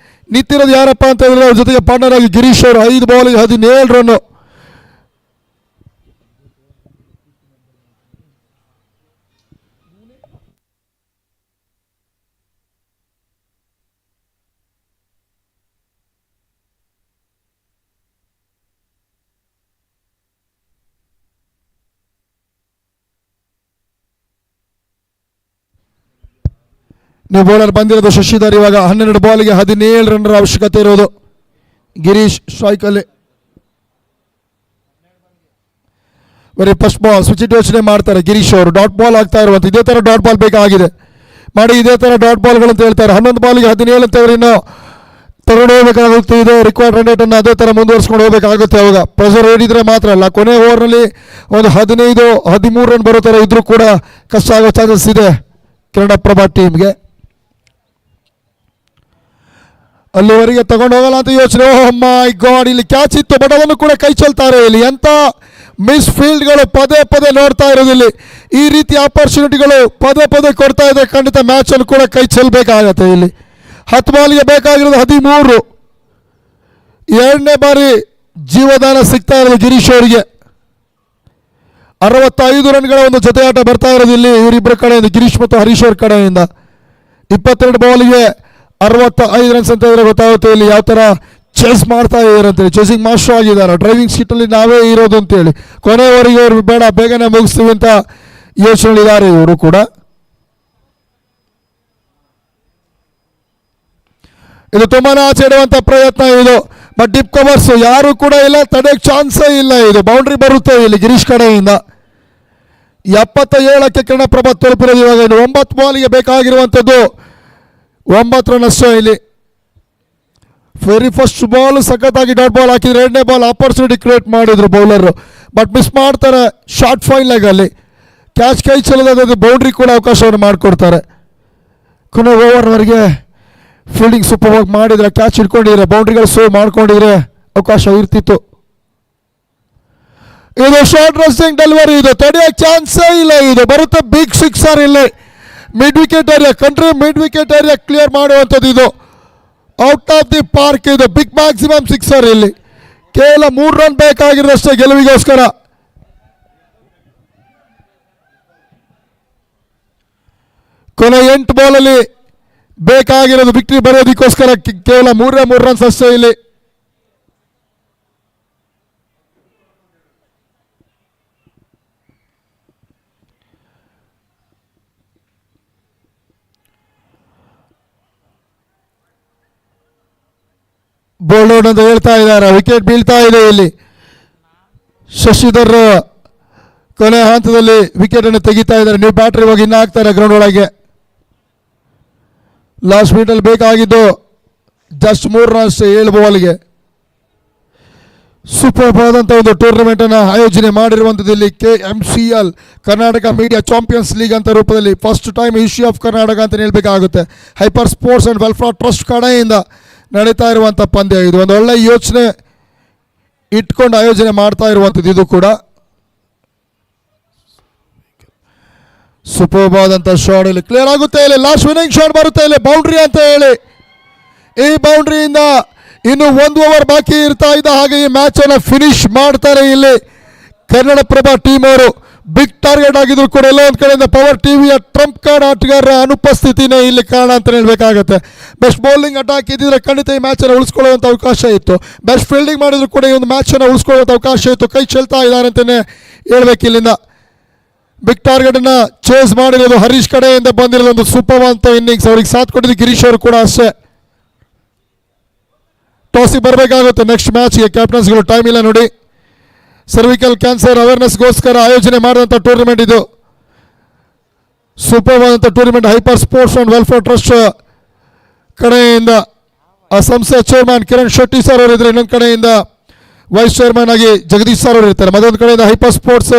ನಿಂತಿರೋದು ಯಾರಪ್ಪ ಅಂತ ಹೇಳಿದ್ರೆ ಅವ್ರ ಜೊತೆಗೆ ಪಾರ್ಟ್ನರ್ ಆಗಿ ಗಿರೀಶ್ ಅವರು 5 ಬಾಲಿಗೆ 17 ರನ್ನು. ನೀವು ಬೌಲರ್ ಬಂದಿರೋದು ಶಶಿಧರ್. ಇವಾಗ 12 ಬಾಲಿಗೆ 17 ರನ್ನರ ಅವಶ್ಯಕತೆ ಇರೋದು. ಗಿರೀಶ್ ಸ್ಟ್ರೈಕಲ್ಲಿ. ಬರೀ ಫಸ್ಟ್ ಬಾಲ್ ಸ್ವಿಚ್ ಯೋಚನೆ ಮಾಡ್ತಾರೆ ಗಿರೀಶ್ ಅವರು. ಡಾಟ್ ಬಾಲ್ ಆಗ್ತಾ ಇರುವಂಥ ಇದೇ ಥರ ಡಾಟ್ ಬಾಲ್ ಬೇಕಾಗಿದೆ ಮಾಡಿ. ಇದೇ ಥರ ಡಾಟ್ ಬಾಲ್ಗಳು ಅಂತ ಹೇಳ್ತಾರೆ. 11 ಬಾಲಿಗೆ 17 ಅಂತೇಳಿ ಇನ್ನು ತಗೊಂಡು ಹೋಗ್ಬೇಕಾಗುತ್ತೆ. ಇದು ರಿಕ್ವೈರ್ಡ್ ರನ್ ರೇಟನ್ನು ಅದೇ ಥರ ಮುಂದುವರ್ಸ್ಕೊಂಡು ಹೋಗಬೇಕಾಗುತ್ತೆ. ಅವಾಗ ಪ್ರೆಷರ್ ಹಿಡಿದ್ರೆ ಮಾತ್ರ ಅಲ್ಲ, ಕೊನೆ ಓವರ್ನಲ್ಲಿ ಒಂದು 15-13 ರನ್ ಬರೋ ಥರ ಇದ್ರೂ ಕೂಡ ಕಷ್ಟ ಆಗೋ ಚಾನ್ಸಸ್ ಇದೆ ಕನ್ನಡಪ್ರಭ ಟೀಮ್ಗೆ. ಅಲ್ಲಿವರೆಗೆ ತಗೊಂಡು ಹೋಗಲ್ಲ ಅಂತ ಯೋಚನೆ. ಓ ಮೈ ಗಾಡ್, ಇಲ್ಲಿ ಕ್ಯಾಚ್ ಇತ್ತು ಬಟ್ ಅದನ್ನು ಕೂಡ ಕೈ ಚೆಲ್ತಾರೆ. ಇಲ್ಲಿ ಎಂಥ ಮಿಸ್ ಫೀಲ್ಡ್ಗಳು ಪದೇ ಪದೇ ನೋಡ್ತಾ ಇರೋದು. ಇಲ್ಲಿ ಈ ರೀತಿ ಆಪರ್ಚುನಿಟಿಗಳು ಪದೇ ಪದೇ ಕೊಡ್ತಾ ಇದ್ರೆ ಖಂಡಿತ ಮ್ಯಾಚನ್ನು ಕೂಡ ಕೈ ಚೆಲ್ಲಬೇಕಾಗತ್ತೆ. ಇಲ್ಲಿ 10 ಬಾಲಿಗೆ ಬೇಕಾಗಿರೋದು 13. 2ನೇ ಬಾರಿ ಜೀವದಾನ ಸಿಗ್ತಾ ಇರೋದು ಗಿರೀಶ್ ಅವರಿಗೆ. 65 ರನ್ಗಳ ಒಂದು ಜೊತೆಯಾಟ ಬರ್ತಾ ಇರೋದು ಇಲ್ಲಿ ಇವರಿಬ್ಬರ ಕಡೆಯಿಂದ, ಗಿರೀಶ್ ಮತ್ತು ಹರೀಶ್ ಅವ್ರ ಕಡೆಯಿಂದ. 22 ಬಾಲಿಗೆ 65 ರನ್ಸ್ ಅಂತ ಹೇಳಿದ್ರೆ ಗೊತ್ತಾಗುತ್ತೆ ಇಲ್ಲಿ ಯಾವ ಥರ ಚೇಸ್ ಮಾಡ್ತಾ ಇದ್ದಾರೆ ಅಂತೇಳಿ. ಚೇಸಿಂಗ್ ಮಾಸ್ಟರ್ ಆಗಿದ್ದಾರೆ. ಡ್ರೈವಿಂಗ್ ಸೀಟಲ್ಲಿ ನಾವೇ ಇರೋದು ಅಂತೇಳಿ ಕೊನೆವರೆಗೆ ಅವರು ಬೇಡ ಬೇಗನೆ ಮುಗಿಸ್ತೀವಿ ಅಂತ ಯೋಚನೆಗಳಿದ್ದಾರೆ ಇವರು ಕೂಡ. ಇದು ತುಂಬಾ ಆಚೆ ಇಡುವಂಥ ಪ್ರಯತ್ನ ಇದು. ಬಟ್ ಡಿಪ್ ಕವರ್ಸ್ ಯಾರು ಕೂಡ ಇಲ್ಲ, ತಡೆಯಕ್ಕೆ ಚಾನ್ಸೇ ಇಲ್ಲ. ಇದು ಬೌಂಡ್ರಿ ಬರುತ್ತೆ ಇಲ್ಲಿ ಗಿರೀಶ್ ಕಡೆಯಿಂದ. 77ಕ್ಕೆ ಕನ್ನಡಪ್ರಭ ತಲುಪಿರೋದು. ಇವಾಗ ಇನ್ನು 9 ಬಾಲಿಗೆ ಬೇಕಾಗಿರುವಂಥದ್ದು 9 ರನ್ ಅಷ್ಟೇ ಇಲ್ಲಿ. ವೆರಿ ಫಸ್ಟ್ ಬಾಲ್ ಸಖತ್ತಾಗಿ ಡಾಟ್ ಬಾಲ್ ಹಾಕಿದ್ರೆ 2ನೇ ಬಾಲ್ ಆಪರ್ಚುನಿಟಿ ಕ್ರಿಯೇಟ್ ಮಾಡಿದ್ರು ಬೌಲರು, ಬಟ್ ಮಿಸ್ ಮಾಡ್ತಾರೆ. ಶಾರ್ಟ್ ಫೈನ್ ಲೆಗ್ ಅಲ್ಲಿ ಕ್ಯಾಚ್ ಕೈ ಚೆಲ್ಲದ ಬೌಂಡ್ರಿ ಕೂಡ ಅವಕಾಶವನ್ನು ಮಾಡಿಕೊಡ್ತಾರೆ. ಕೊನೆ ಓವರ್ವರೆಗೆ ಫೀಲ್ಡಿಂಗ್ ಸೂಪರ್ ಆಗಿ ಮಾಡಿದ್ರೆ, ಕ್ಯಾಚ್ ಹಿಡ್ಕೊಂಡಿದ್ರೆ, ಬೌಂಡ್ರಿಗಳು ಸೇವ್ ಮಾಡ್ಕೊಂಡಿದ್ರೆ ಅವಕಾಶ ಇರ್ತಿತ್ತು. ಇದು ಶಾರ್ಟ್ ರಸ್ಟಿಂಗ್ ಡೆಲಿವರಿ. ಇದು ತಡೆಯೋಕ್ಕೆ ಚಾನ್ಸೇ ಇಲ್ಲ. ಇದು ಬರುತ್ತೆ ಬಿಗ್ ಸಿಕ್ಸರ್ ಇಲ್ಲಿ. Mid wicket area country mid wicket area clear ಮಾಡುವಂಥದ್ದು ಇದು. ಔಟ್ ಆಫ್ ದಿ ಪಾರ್ಕ್ ಇದು ಬಿಗ್ ಮ್ಯಾಕ್ಸಿಮಮ್ ಸಿಕ್ಸರ್. ಇಲ್ಲಿ ಕೇವಲ 3 ರನ್ ಬೇಕಾಗಿರೋದಷ್ಟೇ ಗೆಲುವಿಗೋಸ್ಕರ. ಕೊನೆ 8 ಬಾಲಲ್ಲಿ ಬೇಕಾಗಿರೋದು ವಿಕ್ಟರಿ ಬರೋದಕ್ಕೋಸ್ಕರ ಕೇವಲ 3 ರನ್ಸ್ ಅಷ್ಟೇ ಇಲ್ಲಿ. ಬೋಲ್ಡ್ ಔಟ್ ಅಂತ ಹೇಳ್ತಾ ಇದ್ದಾರೆ. ವಿಕೆಟ್ ಬೀಳ್ತಾ ಇದೆ ಇಲ್ಲಿ. ಶಶಿಧರ್ ಕೊನೆ ಹಂತದಲ್ಲಿ ವಿಕೆಟ್ ಅನ್ನು ತೆಗಿತಾ ಇದ್ದಾರೆ. ನೀವು ಬ್ಯಾಟ್ರಿ ಹೋಗಿ ಇನ್ನು ಹಾಕ್ತಾರೆ ಗ್ರೌಂಡ್ ಒಳಗೆ. ಲಾಸ್ಟ್ ಮಿನಿಟಲ್ಲಿ ಬೇಕಾಗಿದ್ದು ಜಸ್ಟ್ 3 ರನ್ಸ್ 7 ಬಾಲ್ಗೆ. ಸೂಪರ್ ಆದಂಥ ಒಂದು ಟೂರ್ನಮೆಂಟ್ ಅನ್ನು ಆಯೋಜನೆ ಮಾಡಿರುವಂಥದ್ದು ಇಲ್ಲಿ KMCL Karnataka media champions league ಅಂತ ರೂಪದಲ್ಲಿ first time history of Karnataka ಅಂತ ಹೇಳ್ಬೇಕಾಗುತ್ತೆ. Hyper sports and welfare trust ಕಡೆಯಿಂದ ನಡೀತಾ ಇರುವಂಥ ಪಂದ್ಯ ಇದು. ಒಂದು ಒಳ್ಳೆ ಯೋಚನೆ ಇಟ್ಕೊಂಡು ಆಯೋಜನೆ ಮಾಡ್ತಾ ಇರುವಂಥದ್ದು ಇದು ಕೂಡ. ಸೂಪರ್ ಆದಂಥ ಶಾಟ್ ಇಲ್ಲಿ ಕ್ಲಿಯರ್ ಆಗುತ್ತೆ. ಇಲ್ಲಿ ಲಾಸ್ಟ್ ವಿನಿಂಗ್ ಶಾಟ್ ಬರುತ್ತೆ ಇಲ್ಲಿ ಬೌಂಡ್ರಿ ಅಂತ ಹೇಳಿ. ಈ ಬೌಂಡ್ರಿಯಿಂದ ಇನ್ನು 1 ಓವರ್ ಬಾಕಿ ಇರ್ತಾ ಇದ್ದ ಹಾಗೆ ಈ ಮ್ಯಾಚ್ ಅನ್ನು ಫಿನಿಶ್ ಮಾಡ್ತಾರೆ ಇಲ್ಲಿ ಕನ್ನಡಪ್ರಭ ಟೀಮ್ ಅವರು. ಬಿಗ್ ಟಾರ್ಗೆಟ್ ಆಗಿದ್ರು ಕೂಡ ಎಲ್ಲ ಒಂದು ಕಡೆಯಿಂದ ಪವರ್ ಟಿವಿಯ ಟ್ರಂಪ್ ಕಾರ್ಡ್ ಆಟಗಾರರ ಅನುಪಸ್ಥಿತಿನೇ ಇಲ್ಲಿ ಕಾರಣ ಅಂತ ಹೇಳಬೇಕಾಗುತ್ತೆ. ಬೆಸ್ಟ್ ಬೌಲಿಂಗ್ ಅಟ್ಯಾಕ್ ಇದ್ದಿದ್ರೆ ಖಂಡಿತ ಈ ಮ್ಯಾಚನ್ನು ಉಳಿಸ್ಕೊಳ್ಳುವಂಥ ಅವಕಾಶ ಇತ್ತು. ಬೆಸ್ಟ್ ಫೀಲ್ಡಿಂಗ್ ಮಾಡಿದ್ರು ಕೂಡ ಈ ಒಂದು ಮ್ಯಾಚನ್ನು ಉಳಿಸ್ಕೊಳ್ಳುವಂಥ ಅವಕಾಶ ಇತ್ತು. ಕೈ ಚೆಲ್ತಾ ಇದ್ದಾರೆ ಅಂತಲೇ ಹೇಳ್ಬೇಕು ಇಲ್ಲಿಂದ. ಬಿಗ್ ಟಾರ್ಗೆಟನ್ನು ಚೇಸ್ ಮಾಡಿರೋದು ಹರೀಶ್ ಕಡೆಯಿಂದ ಬಂದಿರೋದು ಒಂದು ಸೂಪರ್ ಅಂತ ಇನ್ನಿಂಗ್ಸ್. ಅವ್ರಿಗೆ ಸಾಥ್ ಕೊಟ್ಟಿದ್ದು ಗಿರೀಶ್ ಅವರು ಕೂಡ ಅಷ್ಟೇ. ಟಾಸಿಗೆ ಬರಬೇಕಾಗುತ್ತೆ ನೆಕ್ಸ್ಟ್ ಮ್ಯಾಚ್ಗೆ. ಕ್ಯಾಪ್ಟನ್ಸ್ಗಳು ಟೈಮ್ ಇಲ್ಲ ನೋಡಿ. ಸರ್ವಿಕಲ್ ಕ್ಯಾನ್ಸರ್ ಅವೇರ್ನೆಸ್ಗೋಸ್ಕರ ಆಯೋಜನೆ ಮಾಡಿದಂಥ ಟೂರ್ನಮೆಂಟ್ ಇದು. ಸೂಪರ್ ಆದಂಥ tournament hyper sports and welfare trust ಕಡೆಯಿಂದ ಆ ಸಂಸ್ಥೆಯ ಚೇರ್ಮನ್ ಕಿರಣ್ ಶೆಟ್ಟಿ ಸರ್ ಅವರು ಇದ್ದಾರೆ. ಇನ್ನೊಂದು ಕಡೆಯಿಂದ ವೈಸ್ ಚೇರ್ಮನ್ ಆಗಿ ಜಗದೀಶ್ ಸರ್ ಅವರು ಇರ್ತಾರೆ. ಮತ್ತೊಂದು ಕಡೆಯಿಂದ ಹೈಪರ್ ಸ್ಪೋರ್ಟ್ಸ್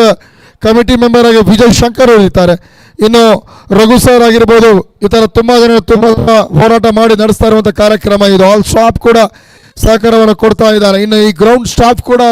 ಕಮಿಟಿ ಮೆಂಬರ್ ಆಗಿ ವಿಜಯ್ ಶಂಕರ್ ಅವರು ಇರ್ತಾರೆ. ಇನ್ನು ರಘು ಸರ್ ಆಗಿರ್ಬೋದು. ಈ ಥರ ತುಂಬ ಜನ ತುಂಬ ಹೋರಾಟ ಮಾಡಿ ನಡೆಸ್ತಾ ಇರುವಂಥ ಕಾರ್ಯಕ್ರಮ ಇದು. ಆಲ್ ಸ್ಟಾಫ್ ಕೂಡ ಸಹಕಾರವನ್ನು ಕೊಡ್ತಾ ಇದ್ದಾರೆ. ಇನ್ನು ಈ ಗ್ರೌಂಡ್ ಸ್ಟಾಫ್ ಕೂಡ